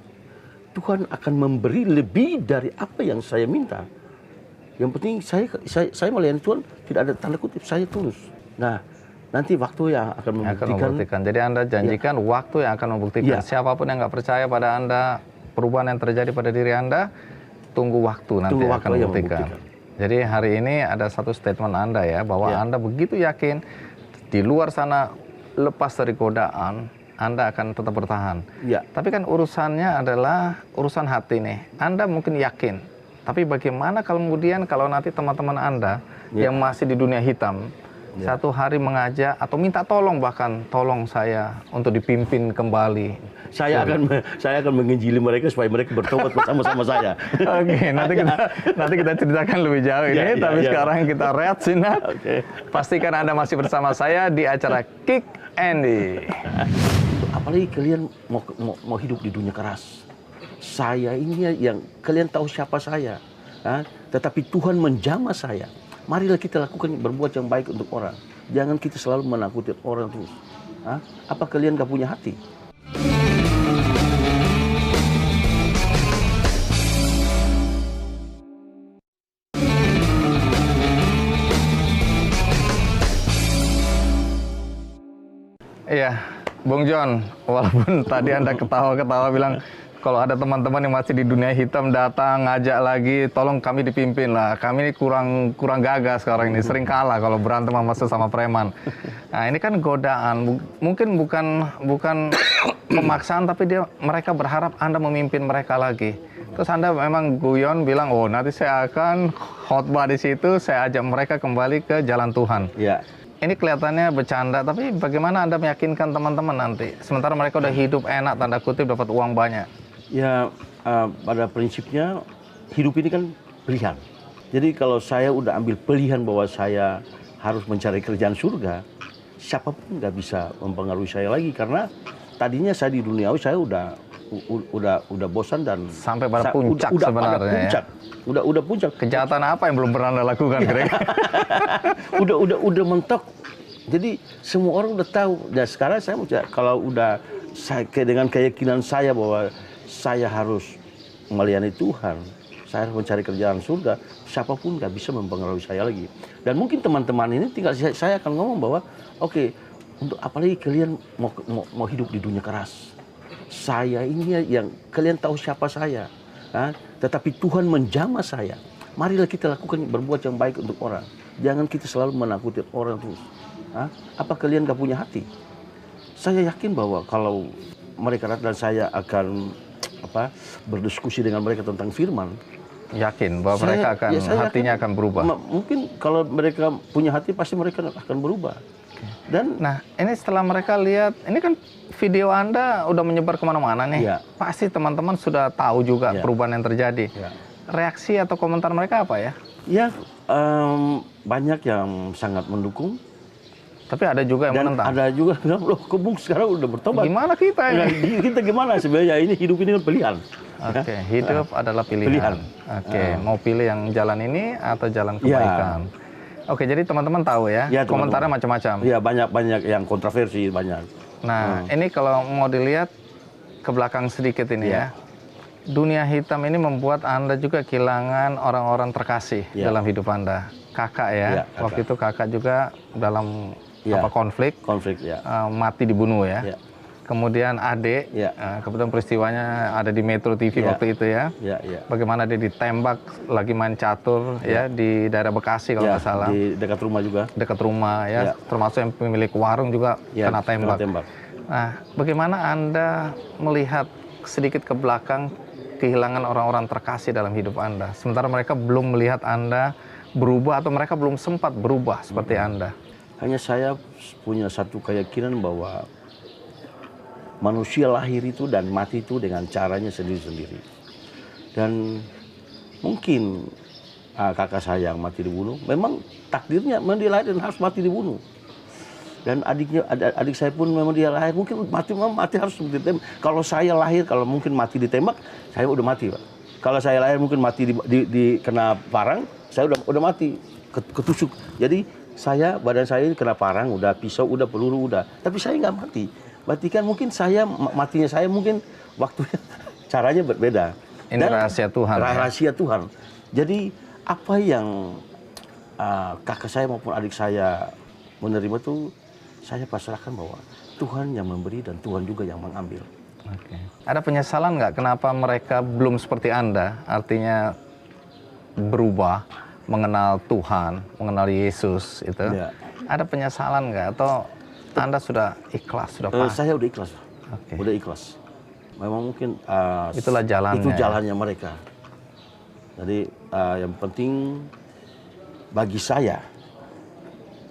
Tuhan akan memberi lebih dari apa yang saya minta. Yang penting saya melayani Tuhan, tidak ada tanda kutip, saya tulus. Nah, nanti waktu yang akan membuktikan. Jadi Anda janjikan waktu yang akan membuktikan. Siapapun yang nggak percaya pada Anda, perubahan yang terjadi pada diri Anda, tunggu waktu nanti akan membuktikan. Jadi hari ini ada satu statement Anda ya, bahwa Anda begitu yakin di luar sana lepas dari godaan, Anda akan tetap bertahan. Tapi kan urusannya adalah urusan hati nih. Anda mungkin yakin, tapi bagaimana kemudian kalau nanti teman-teman Anda yang masih di dunia hitam, satu hari mengajak atau minta tolong, bahkan tolong saya untuk dipimpin kembali. Saya akan menginjili mereka supaya mereka bertobat bersama-sama saya. Oke, nanti kita ceritakan lebih jauh ini. Tapi sekarang kita rehat sejenak. Pastikan Anda masih bersama saya di acara Kick Andy. Apalagi kalian mau hidup di dunia keras. Saya ini yang kalian tahu siapa saya. Tetapi Tuhan menjamah saya. Marilah kita lakukan berbuat yang baik untuk orang. Jangan kita selalu menakuti orang terus. Apa kalian gak punya hati? Iya, Bung John, walaupun tadi Anda ketawa-ketawa bilang, kalau ada teman-teman yang masih di dunia hitam datang ngajak lagi, tolong kami dipimpin lah. Kami ini kurang gagah sekarang ini, sering kalah kalau berantem sama preman. Nah, ini kan godaan, mungkin bukan pemaksaan, tapi mereka berharap Anda memimpin mereka lagi. Terus Anda memang guyon bilang, oh nanti saya akan khotbah di situ, saya ajak mereka kembali ke jalan Tuhan. Ini kelihatannya bercanda, tapi bagaimana Anda meyakinkan teman-teman nanti? Sementara mereka udah hidup enak, tanda kutip, dapat uang banyak. Ya, pada prinsipnya hidup ini kan pilihan. Jadi kalau saya udah ambil pilihan bahwa saya harus mencari kerjaan surga, siapapun nggak bisa mempengaruhi saya lagi, karena tadinya saya di duniawi saya udah bosan dan sampai pada puncak udah sebenarnya. pada puncak. Ya? Udah puncak. Kejahatan apa yang belum pernah Anda lakukan kira-kira? udah mentok. Jadi semua orang udah tahu. Dan sekarang saya kalau udah dengan keyakinan saya bahwa saya harus melayani Tuhan, saya harus mencari kerjaan surga, siapapun nggak bisa mempengaruhi saya lagi. Dan mungkin teman-teman ini tinggal saya akan ngomong bahwa oke, untuk apalagi kalian mau hidup di dunia keras. Saya ini yang kalian tahu siapa saya. Tetapi Tuhan menjamah saya. Marilah kita lakukan berbuat yang baik untuk orang. Jangan kita selalu menakuti orang terus. Apa kalian gak punya hati? Saya yakin bahwa kalau mereka dan saya akan berdiskusi dengan mereka tentang firman, yakin bahwa mereka akan hatinya akan berubah. Mungkin kalau mereka punya hati pasti mereka akan berubah. Dan nah, ini setelah mereka lihat, ini kan video Anda udah menyebar kemana-mana nih. Ya. Pasti teman-teman sudah tahu juga perubahan yang terjadi. Ya. Reaksi atau komentar mereka apa ya? Ya, banyak yang sangat mendukung. Tapi ada juga yang menentang. Ada juga yang bilang, loh kebung sekarang udah bertobat. Gimana kita ini? Nah, kita gimana sebenarnya? Ini hidup ini kan pilihan. Oke, hidup adalah pilihan. Oke, mau pilih yang jalan ini atau jalan kebaikan. Oke, jadi teman-teman tahu ya, komentarnya macam-macam. Iya, banyak yang kontroversi, banyak. Nah, ini kalau mau dilihat ke belakang sedikit ini ya. Dunia hitam ini membuat Anda juga kehilangan orang-orang terkasih dalam hidup Anda. Kakak ya, kakak. Waktu itu kakak juga dalam konflik mati dibunuh ya. Kemudian adik, kebetulan peristiwanya ada di Metro TV waktu itu ya. Bagaimana dia ditembak lagi main catur ya di daerah Bekasi kalau nggak salah. Di dekat rumah juga. Dekat rumah ya, termasuk yang pemilik warung juga kena tembak. Nah, bagaimana Anda melihat sedikit ke belakang kehilangan orang-orang terkasih dalam hidup Anda, sementara mereka belum melihat Anda berubah atau mereka belum sempat berubah seperti Anda? Hanya saya punya satu keyakinan bahwa manusia lahir itu dan mati itu dengan caranya sendiri-sendiri. Dan mungkin kakak saya yang mati dibunuh, memang takdirnya memang dia lahir dan harus mati dibunuh. Dan adik saya pun memang dia lahir mungkin mati harus ditembak. Kalau saya lahir kalau mungkin mati ditembak, saya udah mati, Pak. Kalau saya lahir mungkin mati di kena parang, saya udah mati ketusuk. Jadi badan saya kena parang, udah pisau, udah peluru, udah. Tapi saya nggak mati. Berarti kan mungkin matinya saya mungkin waktunya caranya berbeda. Ini rahasia Tuhan. Rahasia Tuhan. Jadi apa yang kakak saya maupun adik saya menerima itu saya pasrahkan bahwa Tuhan yang memberi dan Tuhan juga yang mengambil. Oke. Ada penyesalan nggak kenapa mereka belum seperti Anda? Artinya berubah, mengenal Tuhan, mengenal Yesus itu. Ya. Ada penyesalan nggak atau Anda sudah ikhlas, sudah paham? Saya udah ikhlas. Udah ikhlas. Memang mungkin itulah jalannya. Itu jalannya mereka. Jadi yang penting bagi saya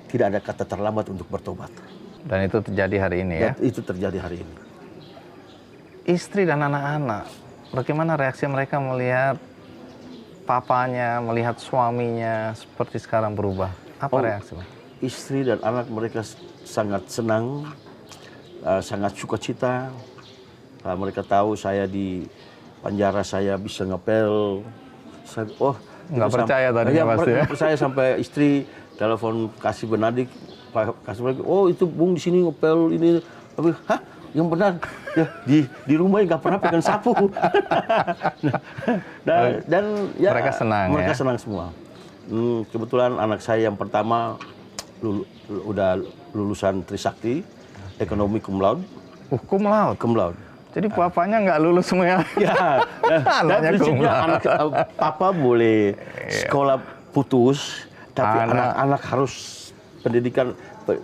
tidak ada kata terlambat untuk bertobat. Dan itu terjadi hari ini ya? Dan itu terjadi hari ini. Istri dan anak-anak, bagaimana reaksi mereka melihat papanya, melihat suaminya seperti sekarang berubah? Apa reaksi? Istri dan anak mereka sangat senang, sangat sukacita. Mereka tahu saya di penjara, saya bisa ngepel. Nggak percaya tadinya pasti ya? Percaya sampai istri telepon kasih Benadik, oh itu Bung di sini ngepel ini, tapi hah yang benar ya di rumah nggak pernah pegang sapu. dan ya mereka senang. Mereka senang semua. Kebetulan anak saya yang pertama udah lulusan Trisakti, ekonomi cum laude. Cum laude. Cum laude. Jadi bapaknya nggak lulus semua. Ya. Dan prinsipnya papa boleh sekolah putus. Tapi anak harus pendidikan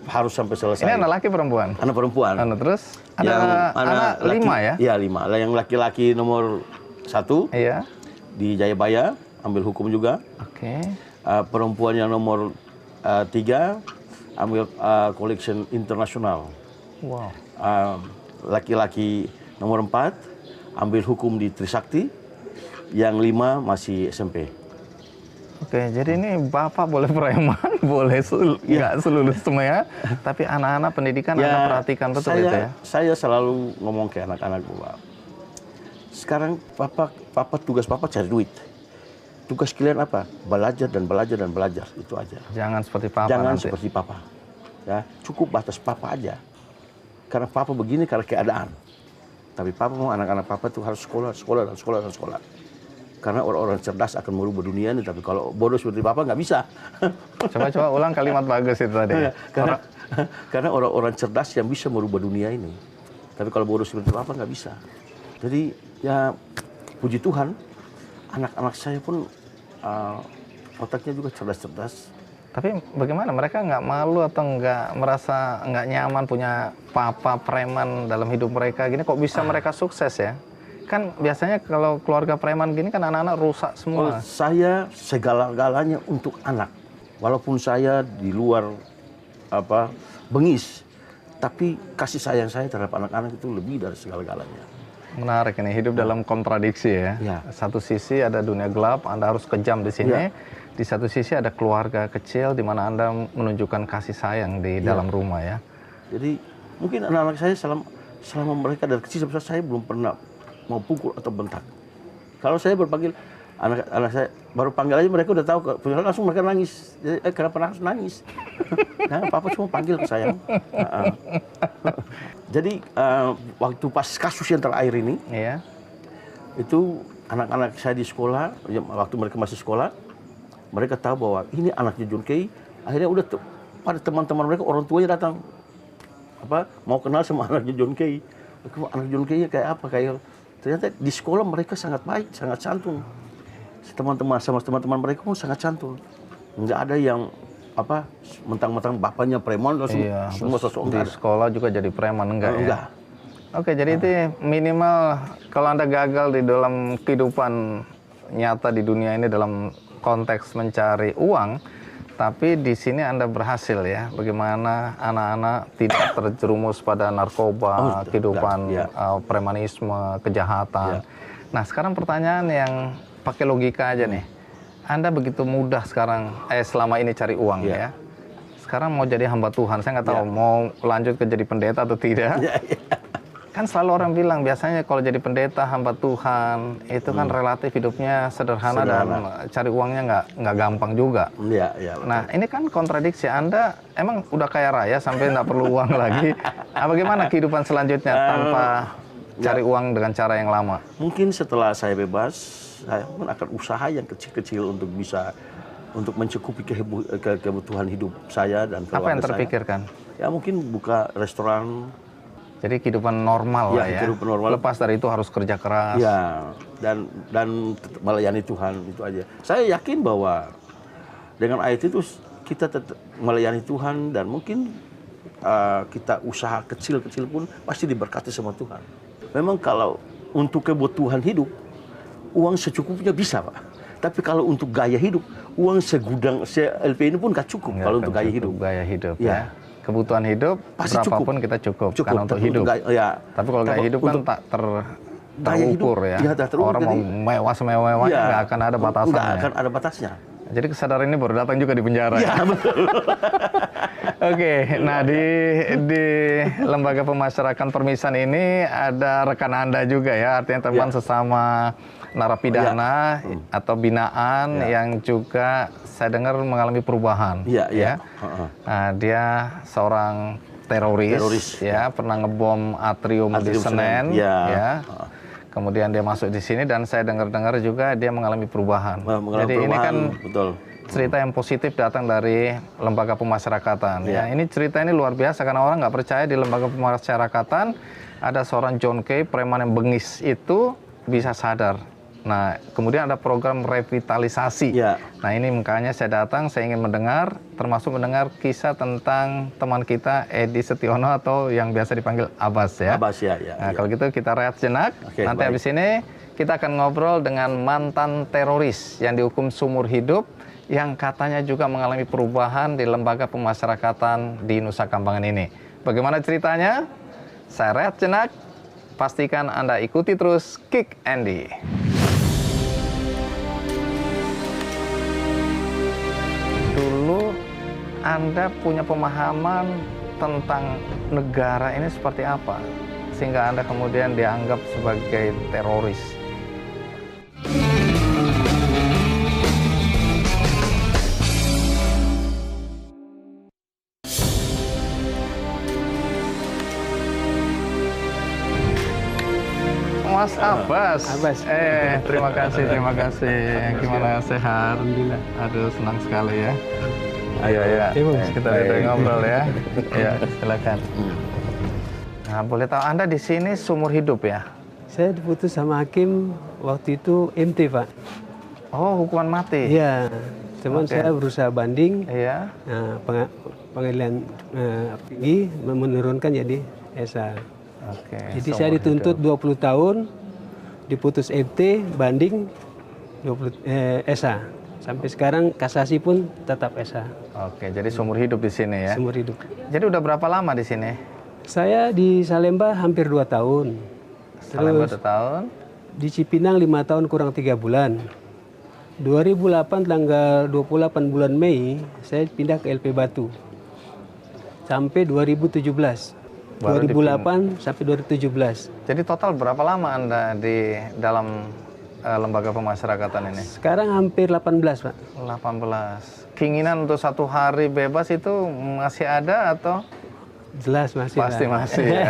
harus sampai selesai. Ini anak laki perempuan? Anak perempuan. Terus ada anak 5 ya? Iya 5. Yang laki-laki nomor 1 di Jayabaya, ambil hukum juga. Oke. Perempuan yang nomor 3 ambil collection internasional. Wow. Laki-laki nomor 4 ambil hukum di Trisakti. yang 5 masih SMP. Oke, jadi ini Bapak boleh preman, boleh nggak selulus semua ya, tapi anak-anak pendidikan Anda perhatikan betul itu ya? Saya selalu ngomong ke anak-anak bahwa sekarang papa tugas papa cari duit. Tugas kalian apa? Belajar dan belajar dan belajar, itu aja. Jangan seperti Papa Jangan nanti. seperti papa. Ya, cukup batas papa aja. Karena papa begini karena keadaan. Tapi papa mau anak-anak papa itu harus sekolah, sekolah, dan sekolah, dan sekolah. Karena orang-orang cerdas akan merubah dunia ini, tapi kalau bodoh seperti Bapak nggak bisa. Coba ulang kalimat bagus itu tadi. Karena orang-orang cerdas yang bisa merubah dunia ini. Tapi kalau bodoh seperti Bapak nggak bisa. Jadi ya puji Tuhan, anak-anak saya pun otaknya juga cerdas-cerdas. Tapi bagaimana, mereka nggak malu atau nggak merasa nggak nyaman punya papa preman dalam hidup mereka gini? Kok bisa mereka sukses ya? Kan biasanya kalau keluarga preman gini kan anak-anak rusak semua. Saya segala-galanya untuk anak. Walaupun saya di luar bengis, tapi kasih sayang saya terhadap anak-anak itu lebih dari segala-galanya. Menarik ini, hidup dalam kontradiksi ya. Satu sisi ada dunia gelap, Anda harus kejam di sini. Di satu sisi ada keluarga kecil di mana Anda menunjukkan kasih sayang di dalam rumah ya. Jadi mungkin anak-anak saya selama mereka dari kecil sampai saya belum pernah mau pukul atau bentak. Kalau saya berpanggil anak saya baru panggil aja mereka udah tahu, langsung mereka nangis. Jadi, kenapa harus nangis? Nah, papa cuma panggil ke saya. Jadi waktu pas kasus yang terakhir ini, itu anak-anak saya di sekolah, waktu mereka masih sekolah, mereka tahu bahwa ini anaknya John Kay. Akhirnya udah pada teman-teman mereka, orang tuanya datang mau kenal sama anaknya John Kay. Anak John Kay kayak apa? Ternyata di sekolah mereka sangat baik, sangat santun. Teman-teman mereka pun sangat santun. Nggak ada yang mentang-mentang bapaknya preman, semua sosok di sekolah juga jadi preman, enggak ya? Oke, jadi itu minimal kalau Anda gagal di dalam kehidupan nyata di dunia ini dalam konteks mencari uang, tapi di sini Anda berhasil ya. Bagaimana anak-anak tidak terjerumus pada narkoba, kehidupan premanisme, kejahatan. Nah, sekarang pertanyaan yang pakai logika aja nih. Anda begitu mudah sekarang, selama ini cari uang ya. Sekarang mau jadi hamba Tuhan, saya nggak tahu mau lanjut ke jadi pendeta atau tidak. Kan selalu orang bilang biasanya kalau jadi pendeta hamba Tuhan itu kan relatif hidupnya sederhana dan cari uangnya nggak gampang juga. Nah, ini kan kontradiksi. Anda emang udah kaya raya sampai nggak perlu uang lagi. Bagaimana kehidupan selanjutnya tanpa cari uang dengan cara yang lama? Mungkin setelah saya bebas, saya pun akan usaha yang kecil-kecil untuk mencukupi kebutuhan hidup saya dan keluarga saya. Apa yang terpikirkan? Ya mungkin buka restoran. Jadi kehidupan normal lah ya. Kehidupan normal. Lepas dari itu harus kerja keras. Ya, dan melayani Tuhan, itu aja. Saya yakin bahwa dengan ayat itu kita tetap melayani Tuhan, dan mungkin kita usaha kecil-kecil pun pasti diberkati sama Tuhan. Memang kalau untuk kebutuhan hidup, uang secukupnya bisa, Pak. Tapi kalau untuk gaya hidup, uang segudang LP ini pun gak cukup kalau untuk gaya hidup. Gaya hidup ya. Kebutuhan hidup pasti berapapun kita cukup karena untuk hidup. Tapi kalau gaya hidup kan tak terukur ya. Orang mau mewah semewah-mewahnya nggak akan ada batasannya. Nggak akan ada batasnya. Jadi kesadaran ini baru datang juga di penjara. Iya, betul. Oke, nah di Lembaga Pemasyarakatan Permisan ini ada rekan Anda juga ya, artinya teman sesama narapidana atau binaan yang juga saya dengar mengalami perubahan. Nah, dia seorang teroris ya, pernah ngebom atrium di Senen ya. Kemudian dia masuk di sini dan saya dengar-dengar juga dia mengalami perubahan. Jadi ini kan cerita yang positif datang dari lembaga pemasyarakatan. Ya, ini cerita ini luar biasa karena orang nggak percaya di lembaga pemasyarakatan ada seorang John Kay, preman yang bengis itu bisa sadar. Nah, kemudian ada program revitalisasi. Nah, ini makanya saya datang, saya ingin mendengar, termasuk mendengar kisah tentang teman kita Edi Setiono atau yang biasa dipanggil Abbas ya. Abbas ya. Nah, kalau gitu kita rehat sejenak. Nanti habis ini kita akan ngobrol dengan mantan teroris yang dihukum seumur hidup, yang katanya juga mengalami perubahan di lembaga pemasyarakatan di Nusa Kambangan ini. Bagaimana ceritanya? Saya rehat sejenak. Pastikan Anda ikuti terus Kick Andy. Anda punya pemahaman tentang negara ini seperti apa sehingga Anda kemudian dianggap sebagai teroris? Mas Abbas. Terima kasih, terima kasih. Gimana, sehat? Alhamdulillah. Aduh, senang sekali ya. Ayo ya, kita ngobrol ya. Ya, silakan. Nah, boleh tahu Anda di sini seumur hidup ya? Saya diputus sama hakim waktu itu MT, Pak. Oh, hukuman mati? Iya, cuman saya berusaha banding. Iya. Nah, pengadilan tinggi menurunkan jadi ESA. Oke. Jadi saya dituntut 20 tahun, diputus MT, banding 20 ESA. Sampai sekarang kasasi pun tetap ESA. Oke, jadi seumur hidup di sini ya? Seumur hidup. Jadi udah berapa lama di sini? Saya di Salemba hampir 2 tahun. Salemba 2 Terus tahun? di Cipinang 5 tahun kurang 3 bulan. 2008 tanggal 28 bulan Mei saya pindah ke LP Batu. Sampai 2017. Baru 2008 sampai 2017. Jadi total berapa lama Anda di dalam lembaga pemasyarakatan ini? Sekarang hampir 18, Pak. 18. Keinginan untuk satu hari bebas itu masih ada atau? Jelas masih. Pasti lah. masih ya.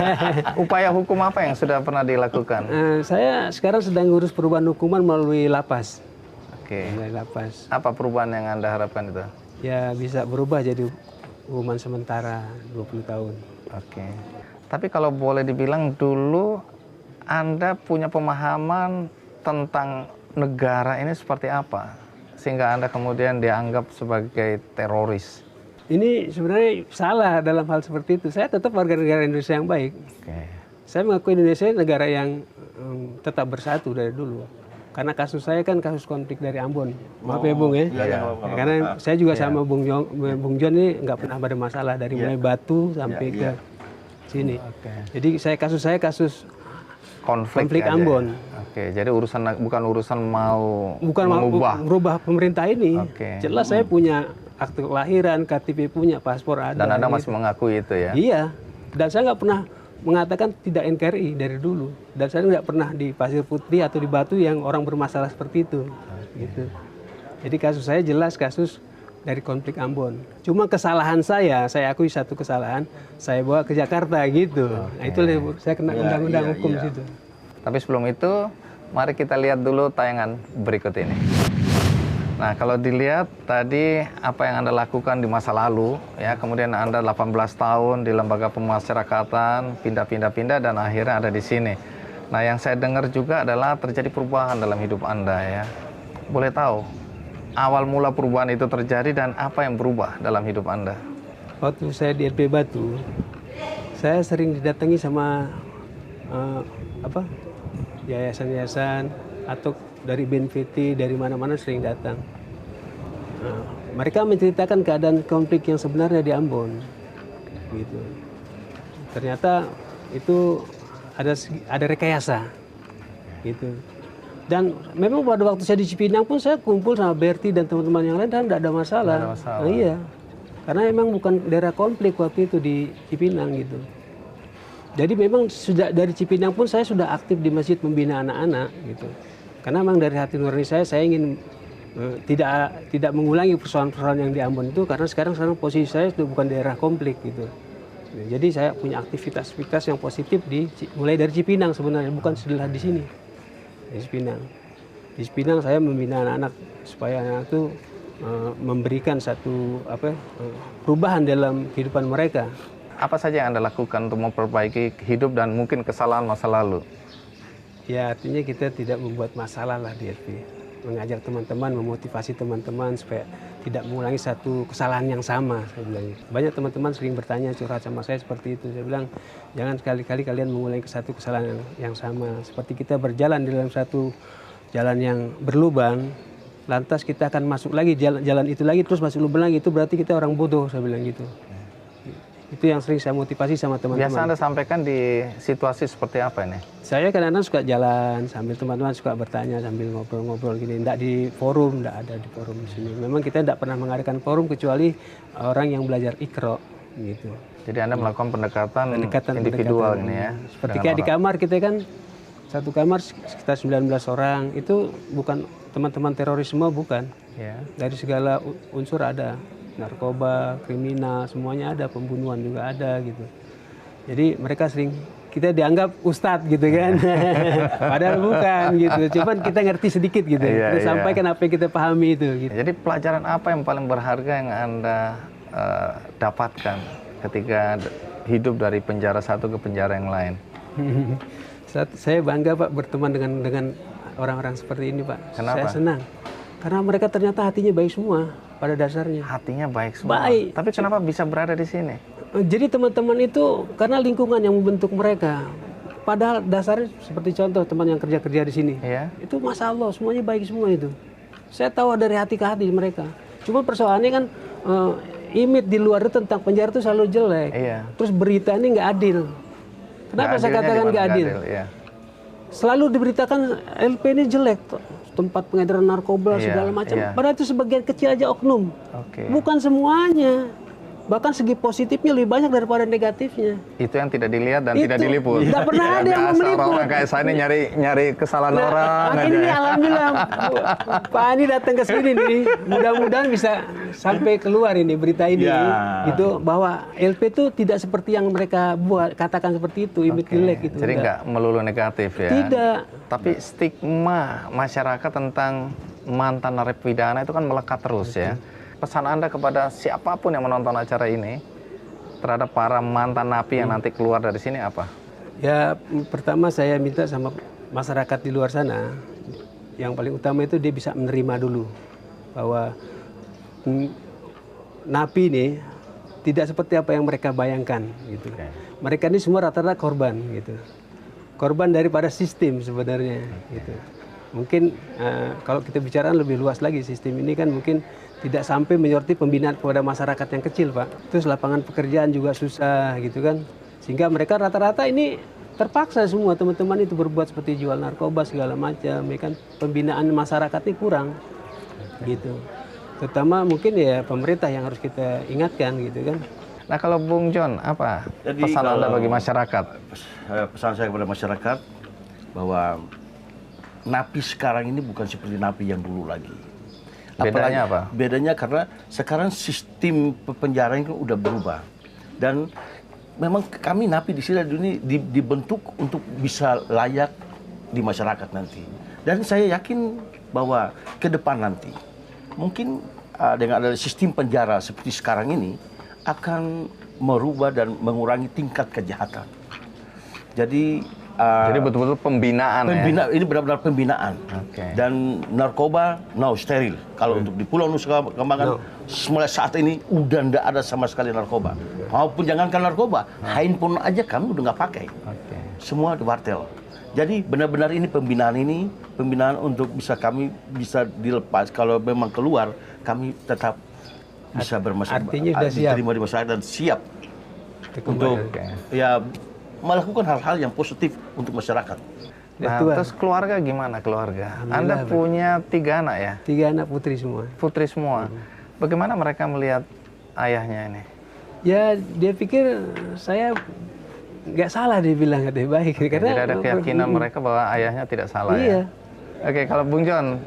Upaya hukum apa yang sudah pernah dilakukan? Saya sekarang sedang ngurus perubahan hukuman melalui lapas. Oke. Melalui lapas. Apa perubahan yang Anda harapkan itu? Ya bisa berubah jadi hukuman sementara 20 tahun. Oke. Tapi kalau boleh dibilang dulu Anda punya pemahaman tentang negara ini seperti apa sehingga Anda kemudian dianggap sebagai teroris? Ini sebenarnya salah dalam hal seperti itu. Saya tetap warga negara Indonesia yang baik. Oke. Saya mengakui Indonesia negara yang tetap bersatu dari dulu. Karena kasus saya kan kasus konflik dari Ambon. Maaf ya Bung ya. Karena saya juga sama Bung John ini nggak pernah ada masalah dari mulai Batu sampai ke sini. Jadi kasus saya kasus konflik aja. Ambon. Oke, jadi bukan urusan mau bukan merubah pemerintah ini. Jelas saya punya akte kelahiran, KTP punya, paspor ada. Dan Anda masih mengakui itu ya? Iya. Dan saya nggak pernah mengatakan tidak NKRI dari dulu. Dan saya nggak pernah di Pasir Putih atau di Batu yang orang bermasalah seperti itu. Gitu. Jadi kasus saya jelas kasus dari konflik Ambon. Cuma kesalahan saya akui satu kesalahan, saya bawa ke Jakarta gitu. Nah itu saya kena undang-undang hukum situ. Tapi sebelum itu, mari kita lihat dulu tayangan berikut ini. Nah, kalau dilihat tadi apa yang Anda lakukan di masa lalu, ya, kemudian Anda 18 tahun di lembaga pemasyarakatan, pindah-pindah dan akhirnya ada di sini. Nah, yang saya dengar juga adalah terjadi perubahan dalam hidup Anda ya. Boleh tahu awal mula perubahan itu terjadi dan apa yang berubah dalam hidup Anda? Waktu saya di LP Batu, saya sering didatangi sama yayasan-yayasan atau dari BNPT, dari mana-mana sering datang. Mereka menceritakan keadaan konflik yang sebenarnya di Ambon, gitu. Ternyata itu ada rekayasa, gitu. Dan memang pada waktu saya di Cipinang pun saya kumpul sama Berti dan teman-teman yang lain dan tidak ada masalah. Nah, iya, karena memang bukan daerah konflik waktu itu di Cipinang gitu. Jadi memang sudah dari Cipinang pun saya sudah aktif di masjid membina anak-anak gitu. Karena memang dari hati nurani saya ingin tidak mengulangi persoalan-persoalan yang di Ambon itu karena sekarang posisi saya sudah bukan daerah konflik gitu. Jadi saya punya aktivitas yang positif mulai dari Cipinang sebenarnya, bukan setelah di sini. Di Cipinang saya membina anak-anak supaya anak itu memberikan satu perubahan dalam kehidupan mereka. Apa saja yang Anda lakukan untuk memperbaiki hidup dan mungkin kesalahan masa lalu? Ya artinya kita tidak membuat masalah lah di LP. Mengajak teman-teman, memotivasi teman-teman supaya tidak mengulangi satu kesalahan yang sama. Saya bilang. Banyak teman-teman sering bertanya curhat sama saya seperti itu. Saya bilang jangan sekali-kali kalian mengulangi satu kesalahan yang sama. Seperti kita berjalan di dalam satu jalan yang berlubang, lantas kita akan masuk lagi jalan itu lagi terus masuk lubang lagi, itu berarti kita orang bodoh. Saya bilang gitu. Itu yang sering saya motivasi sama teman-teman. Biasa Anda sampaikan di situasi seperti apa ini? Saya kadang-kadang suka jalan sambil teman-teman suka bertanya sambil ngobrol-ngobrol gini. Nggak di forum, nggak ada di forum di sini. Memang kita nggak pernah mengadakan forum kecuali orang yang belajar Iqra gitu. Jadi Anda melakukan pendekatan individual ini ya? Seperti kayak di kamar kita kan, satu kamar sekitar 19 orang. Itu bukan teman-teman terorisme, bukan. Ya. Dari segala unsur ada. Narkoba, kriminal, semuanya ada, pembunuhan juga ada gitu. Jadi mereka sering, kita dianggap ustadz gitu kan. Padahal bukan gitu. Cuman kita ngerti sedikit gitu. Iya, Kita sampaikan apa yang kita pahami itu gitu. Jadi pelajaran apa yang paling berharga yang Anda dapatkan ketika hidup dari penjara satu ke penjara yang lain? Saya bangga Pak berteman dengan orang-orang seperti ini Pak. Kenapa? Saya senang. Karena mereka ternyata hatinya baik semua pada dasarnya. Hatinya baik semua. Baik. Tapi kenapa bisa berada di sini? Jadi teman-teman itu karena lingkungan yang membentuk mereka. Padahal dasarnya seperti contoh teman yang kerja-kerja di sini. Iya. Itu Masya Allah semuanya baik semua itu. Saya tahu dari hati ke hati mereka. Cuma persoalannya kan image di luar itu tentang penjara itu selalu jelek. Iya. Terus berita ini nggak adil. Kenapa saya katakan nggak adil? Iya. Selalu diberitakan LP ini jelek, tempat pengedaran narkoba Iya, segala macam. iya. Padahal itu sebagian kecil aja oknum. Oke. Bukan semuanya. Bahkan segi positifnya lebih banyak daripada negatifnya. Itu yang tidak dilihat dan Itu. tidak diliput. Nggak pernah ada yang Biasa meliput. orang kayak saya ini nyari kesalahan orang Nah, aja. ini alhamdulillah Pak Ani datang ke sini nih. Mudah-mudahan bisa sampai keluar ini berita ini, Ya. gitu bahwa LP itu tidak seperti yang mereka buat katakan seperti itu, image Oke, jelek gitu. Jadi nggak melulu negatif ya? Tidak. Tapi stigma masyarakat tentang mantan narapidana itu kan melekat terus ya. Pesan Anda kepada siapapun yang menonton acara ini terhadap para mantan napi yang nanti keluar dari sini apa? Ya, pertama saya minta sama masyarakat di luar sana, yang paling utama itu dia bisa menerima dulu bahwa napi ini tidak seperti apa yang mereka bayangkan gitu. Mereka ini semua rata-rata korban gitu. Korban daripada sistem sebenarnya gitu. Mungkin kalau kita bicara lebih luas lagi, sistem ini kan mungkin tidak sampai menyorti pembinaan kepada masyarakat yang kecil, Pak. Terus lapangan pekerjaan juga susah gitu kan. Sehingga mereka rata-rata ini terpaksa semua teman-teman itu berbuat seperti jual narkoba segala macam, ya kan. Pembinaan masyarakat ini kurang gitu. Terutama mungkin ya pemerintah yang harus kita ingatkan gitu kan. Nah kalau Bung John, apa Jadi pesan Anda kalau- bagi masyarakat? Pesan saya kepada masyarakat bahwa napi sekarang ini bukan seperti napi yang dulu lagi. Bedanya apa? Bedanya karena sekarang sistem penjara ini udah berubah. Dan memang kami napi di sini dibentuk untuk bisa layak di masyarakat nanti. Dan saya yakin bahwa ke depan nanti mungkin dengan ada sistem penjara seperti sekarang ini akan merubah dan mengurangi tingkat kejahatan. Jadi betul-betul pembinaan ya? ini benar-benar pembinaan. Oke. Dan narkoba steril. Kalau untuk di Pulau Nusa Kambangan mulai saat ini udah nggak ada sama sekali narkoba. Maupun jangankan narkoba, handphone aja kami udah nggak pakai. Oke. Semua di wartel. Jadi benar-benar ini pembinaan untuk kami bisa dilepas. Kalau memang keluar, kami tetap bisa Artinya sudah siap. diterima di masyarakat dan siap Untuk ya melakukan hal-hal yang positif untuk masyarakat. Nah, terus keluarga gimana keluarga? Anda punya 3 anak ya? 3 anak putri semua. Putri semua. Bagaimana mereka melihat ayahnya ini? Ya dia pikir saya nggak salah, dia bilang katanya baik. Karena Jadi ada keyakinan mereka bahwa ayahnya tidak salah Iya. ya? Oke, kalau Bung John,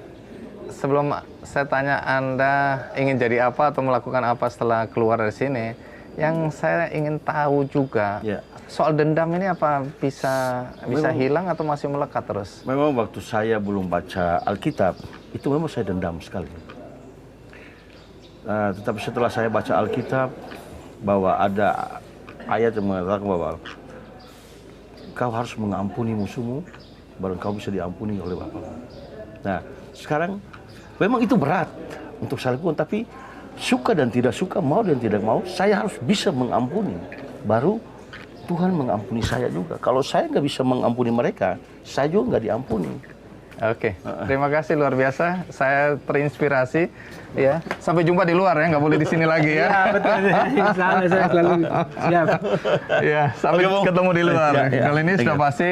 sebelum saya tanya Anda ingin jadi apa atau melakukan apa setelah keluar dari sini, yang saya ingin tahu juga, Ya. soal dendam ini apa bisa hilang atau masih melekat terus? Memang waktu saya belum baca Alkitab, itu memang saya dendam sekali. Tetapi setelah saya baca Alkitab, bahwa ada ayat yang mengatakan bahwa kau harus mengampuni musuhmu, baru kau bisa diampuni oleh Bapa. Nah, sekarang memang itu berat untuk saya lakukan, tapi suka dan tidak suka, mau dan tidak mau, saya harus bisa mengampuni. Baru Tuhan mengampuni saya juga. Kalau saya nggak bisa mengampuni mereka, saya juga nggak diampuni. Oke, terima kasih luar biasa. Saya terinspirasi. Ya, sampai jumpa di luar ya, nggak boleh di sini lagi ya. Ya, betul. Insya Allah saya selalu siap. Ya, sampai ketemu di luar. Kali ini sudah pasti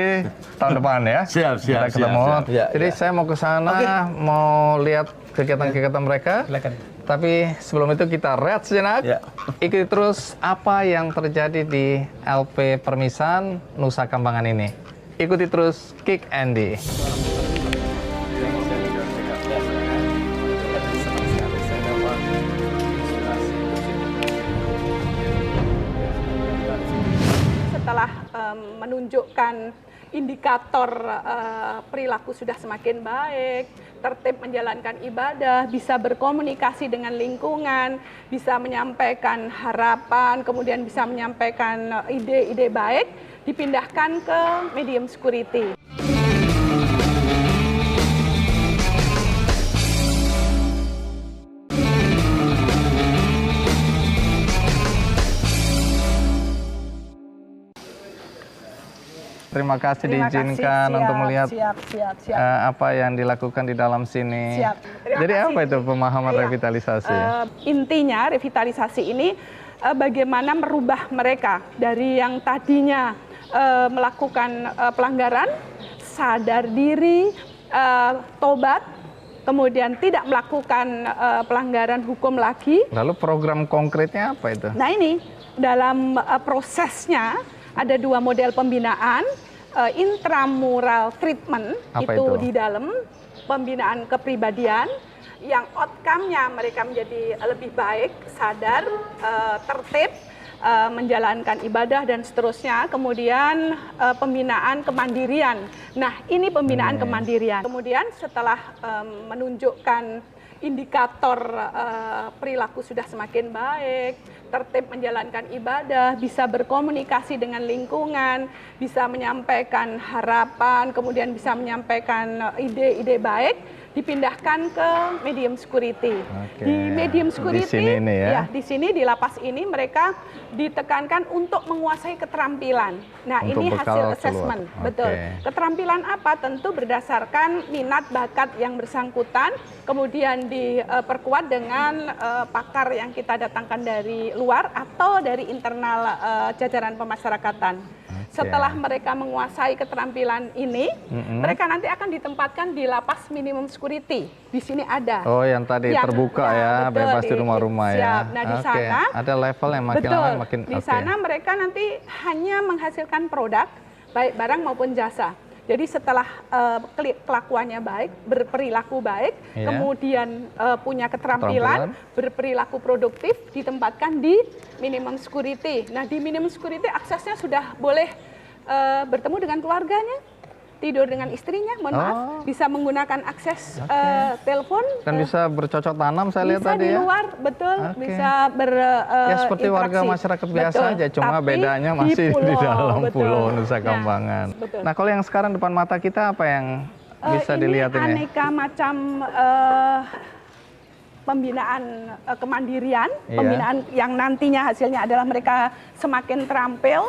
tahun depan ya. Siap, Kita ketemu. Jadi saya mau ke sana, mau lihat kegiatan-kegiatan mereka. Silakan. Tapi sebelum itu kita rehat sejenak. Ya. Ikuti terus apa yang terjadi di LP Permisan Nusa Kambangan ini. Ikuti terus Kick Andy. Setelah menunjukkan indikator perilaku sudah semakin baik, tertib menjalankan ibadah, bisa berkomunikasi dengan lingkungan, bisa menyampaikan harapan, kemudian bisa menyampaikan ide-ide baik, dipindahkan ke medium security. Terima kasih Terima diizinkan kasih. untuk melihat Siap. apa yang dilakukan di dalam sini. Siap. Terima Jadi kasih. apa itu pemahaman Iya. revitalisasi? Intinya revitalisasi ini bagaimana merubah mereka dari yang tadinya melakukan pelanggaran, sadar diri, tobat, kemudian tidak melakukan pelanggaran hukum lagi. Lalu program konkretnya apa itu? Nah ini dalam prosesnya ada 2 model pembinaan, intramural treatment. Apa itu itu? di dalam pembinaan kepribadian yang outcome-nya mereka menjadi lebih baik, sadar, tertib, menjalankan ibadah dan seterusnya. Kemudian pembinaan kemandirian. Nah, ini pembinaan kemandirian. Kemudian setelah menunjukkan indikator perilaku sudah semakin baik, tertib menjalankan ibadah, bisa berkomunikasi dengan lingkungan, bisa menyampaikan harapan, kemudian bisa menyampaikan ide-ide baik, dipindahkan ke medium security. Oke. Di medium security, Di sini ini ya? di sini di lapas ini mereka ditekankan untuk menguasai keterampilan. Nah, Untuk ini bekal hasil keluar. assessment, Oke. betul. Keterampilan apa? Tentu berdasarkan minat bakat yang bersangkutan, kemudian diperkuat dengan pakar yang kita datangkan dari luar atau dari internal jajaran pemasyarakatan. Setelah mereka menguasai keterampilan ini, mereka nanti akan ditempatkan di lapas minimum security. Di sini ada. Oh, yang tadi terbuka ya, betul, bebas di rumah-rumah ya. siap. Nah, di Oke, sana ada level yang makin betul, lama makin di sana mereka nanti hanya menghasilkan produk, baik barang maupun jasa. Jadi setelah kelakuannya baik, berperilaku baik, Iya. kemudian punya keterampilan, berperilaku produktif, ditempatkan di minimum security. Nah, di minimum security aksesnya sudah boleh bertemu dengan keluarganya, tidur dengan istrinya, mohon maaf, bisa menggunakan akses telepon. Dan bisa bercocok tanam saya lihat Bisa tadi di ya. luar, betul, Oke. bisa Ya seperti warga masyarakat biasa aja, cuma bedanya masih di dalam pulau Nusa Kambangan. betul. Nah, kalau yang sekarang depan mata kita apa yang bisa dilihat ini? ini? Aneka macam pembinaan kemandirian, Iya. pembinaan yang nantinya hasilnya adalah mereka semakin terampil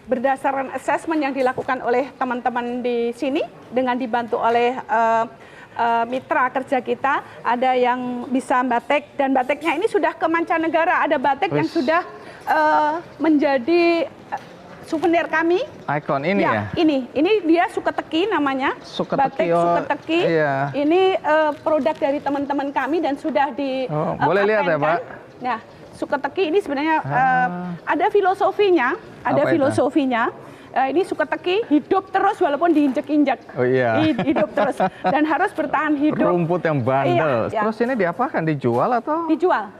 berdasarkan assessment yang dilakukan oleh teman-teman di sini dengan dibantu oleh mitra kerja kita. Ada yang bisa batik, dan batiknya ini sudah ke mancanegara. Ada batik yang sudah menjadi souvenir kami. Ikon ini ya? Ini dia Suketeki namanya. Suketeki, Batik oh, Suketeki. iya. Ini produk dari teman-teman kami dan sudah di boleh lihat ya, Pak? Nah, Suketeki ini sebenarnya ada filosofinya, Apa itu? Ini Suketeki hidup terus walaupun diinjek-injek. Oh iya. Hidup terus dan harus bertahan hidup. Rumput yang bandel. Iya. Terus ini diapakan? Dijual atau? Dijual.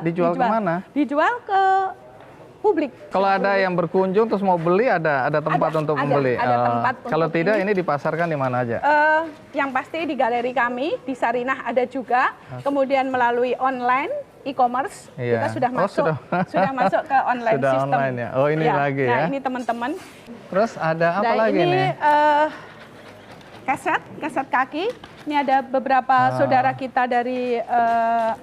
Dijual kemana? Dijual ke publik. Kalau ada yang berkunjung terus mau beli, ada tempat untuk membeli. Ada tempat untuk kalau tidak, ini. ini dipasarkan di mana aja? Yang pasti di galeri kami di Sarinah ada juga. Kemudian melalui online e-commerce Iya. kita sudah Oh, masuk sudah. masuk ke online Sudah system. online ya? Oh, ini lagi ya? Nah, ini teman-teman. Terus ada apa Dan lagi ini nih? keset kaki. Ini ada beberapa saudara kita dari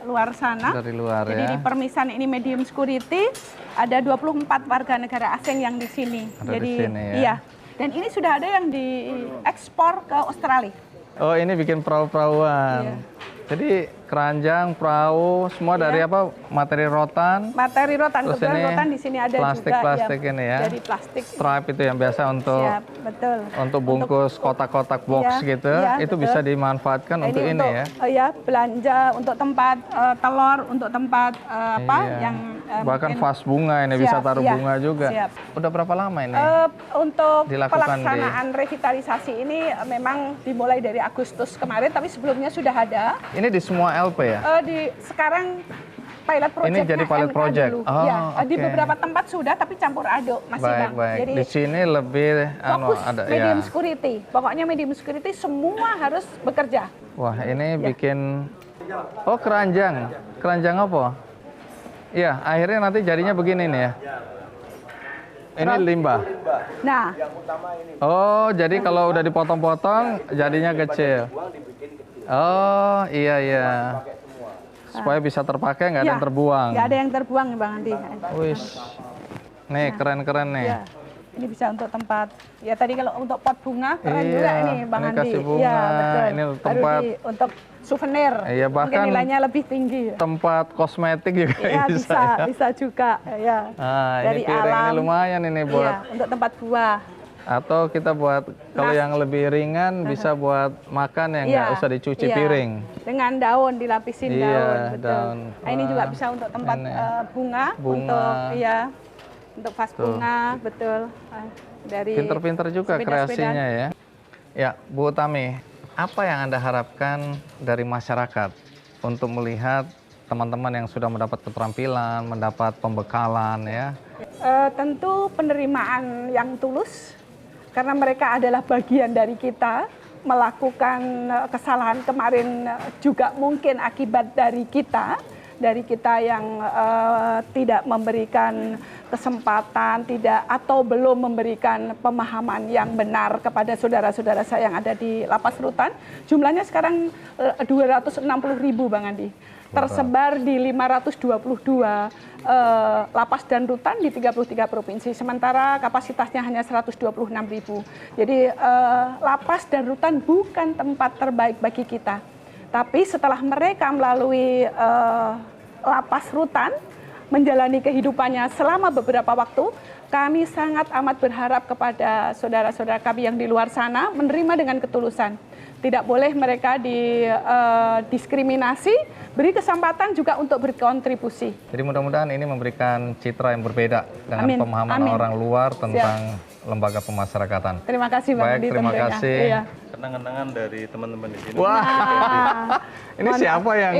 luar sana. Dari luar Jadi ya? di Permisan ini medium security ada 24 warga negara asing yang di sini. Ada Jadi di sini ya? iya. Dan ini sudah ada yang diekspor ke Australia. Oh, ini bikin perahu-perahuan. Iya. Jadi keranjang, perahu, semua dari apa? Materi rotan. Materi rotan, Terus kebetulan ini rotan di sini ada plastik juga ini ya. dari plastik. Stripe itu yang biasa untuk Siap, betul. untuk bungkus kotak-kotak box Iya, gitu. iya, Itu betul. bisa dimanfaatkan Nah, untuk ini untuk, ya. Ya, belanja untuk tempat telur, untuk tempat apa Iya. yang bahkan mungkin- vas bunga ini bisa Siap, taruh iya, bunga juga. siap. Udah berapa lama ini? Untuk Dilakukan pelaksanaan revitalisasi ini memang dimulai dari Agustus kemarin, tapi sebelumnya sudah ada. Ini di semua LP ya? Sekarang pilot project. Ini jadi pilot project. Oh, Ya, di oke. beberapa tempat sudah, tapi campur aduk masih Baik, Bang. baik. Jadi Di sini lebih fokus ada medium ya. security. Pokoknya medium security semua harus bekerja. Wah, ini Ya. bikin oh keranjang. Keranjang apa? Iya, akhirnya nanti jadinya begini nih ya. Ini limbah. Nah, Oh, jadi kalau udah dipotong-potong jadinya kecil. Oh, iya iya. Supaya bisa terpakai, nggak ada ya, yang terbuang. nggak ada yang terbuang Bang Andi. Wih. Nih, keren-keren nih. Ya, ini bisa untuk tempat. Ya tadi kalau untuk pot bunga keren Iya, juga ini Bang ini Andi. kasih bunga, Iya, betul. ini Baru tempat- untuk souvenir. Iya, Mungkin bahkan nilainya lebih tinggi. Tempat kosmetik juga Ya, bisa. Ya. bisa juga ya. Ah, Dari ini piring alam. ini lumayan ini Iya, buat untuk tempat buah. atau kita buat kalau Nas. yang lebih ringan bisa buat makan yang nggak Iya, usah dicuci iya. piring. Dengan daun, dilapisin Iya, daun, betul. daun. Nah, ini juga Wah, bisa untuk tempat ini. bunga, Bunga. untuk ya, untuk vas Tuh. bunga, betul. Dari Pinter-pinter juga sepeda-sepedaan. kreasinya ya. Ya, Bu Utami, apa yang Anda harapkan dari masyarakat untuk melihat teman-teman yang sudah mendapat keterampilan, mendapat pembekalan ya? Tentu penerimaan yang tulus, karena mereka adalah bagian dari kita. Melakukan kesalahan kemarin juga mungkin akibat dari kita yang tidak memberikan kesempatan, atau belum memberikan pemahaman yang benar kepada saudara-saudara saya yang ada di lapas rutan. Jumlahnya sekarang 260.000 Bang Andi. Tersebar di 522 lapas dan rutan di 33 provinsi. Sementara kapasitasnya hanya 126.000. Jadi lapas dan rutan bukan tempat terbaik bagi kita. Tapi setelah mereka melalui lapas rutan, menjalani kehidupannya selama beberapa waktu, kami sangat amat berharap kepada saudara-saudara kami yang di luar sana menerima dengan ketulusan. Tidak boleh mereka didiskriminasi, beri kesempatan juga untuk berkontribusi. Jadi mudah-mudahan ini memberikan citra yang berbeda dengan Amin. pemahaman Amin. orang luar tentang lembaga pemasyarakatan. Terima kasih Bang Baik, Andi terima tentunya. kasih. Iya. Kenang-kenangan dari teman-teman di sini. Wah, ini Mohon siapa maaf. yang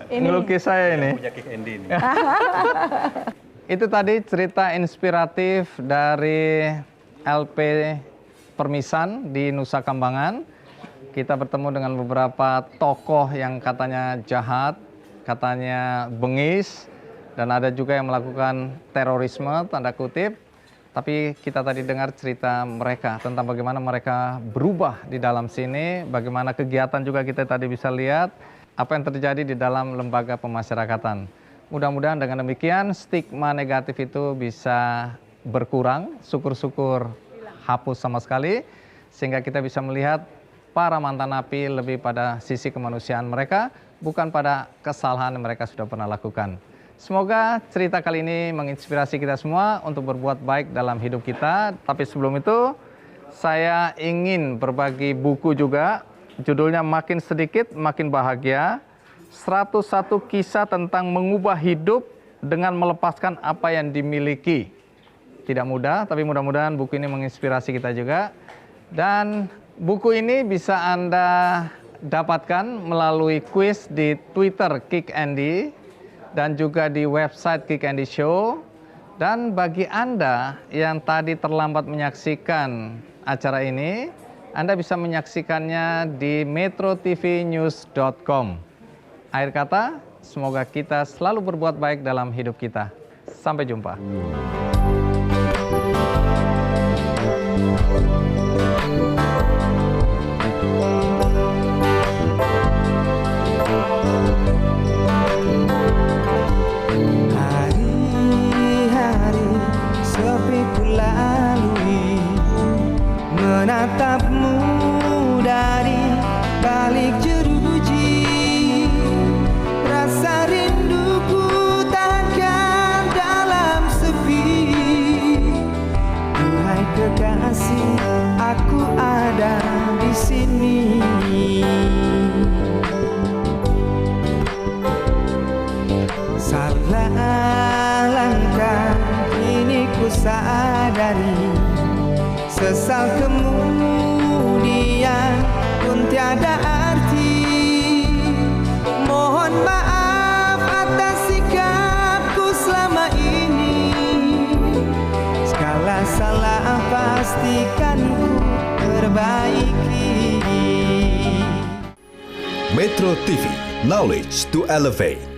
Ini. ngelukis saya ini? Punya Kick Andy ini. Itu tadi cerita inspiratif dari LP Permisan di Nusa Kambangan. Kita bertemu dengan beberapa tokoh yang katanya jahat, katanya bengis, dan ada juga yang melakukan terorisme, tanda kutip. Tapi kita tadi dengar cerita mereka tentang bagaimana mereka berubah di dalam sini, bagaimana kegiatan juga kita tadi bisa lihat, apa yang terjadi di dalam lembaga pemasyarakatan. Mudah-mudahan dengan demikian stigma negatif itu bisa berkurang, syukur-syukur hapus sama sekali, sehingga kita bisa melihat para mantan napi lebih pada sisi kemanusiaan mereka, bukan pada kesalahan yang mereka sudah pernah lakukan. Semoga cerita kali ini menginspirasi kita semua untuk berbuat baik dalam hidup kita. Tapi sebelum itu, saya ingin berbagi buku juga, judulnya Makin Sedikit Makin Bahagia, 101 kisah tentang mengubah hidup dengan melepaskan apa yang dimiliki. Tidak mudah, tapi mudah-mudahan buku ini menginspirasi kita juga. Dan buku ini bisa Anda dapatkan melalui kuis di Twitter Kick Andy dan juga di website Kick Andy Show. Dan bagi Anda yang tadi terlambat menyaksikan acara ini, Anda bisa menyaksikannya di metrotvnews.com. Akhir kata, semoga kita selalu berbuat baik dalam hidup kita. Sampai jumpa. Hari-hari sepi ku lalui, ku sadari, sesal kemudian pun tiada arti. Mohon maaf atas sikapku selama ini, segala salah pastikan ku perbaiki. Metro TV, knowledge to elevate.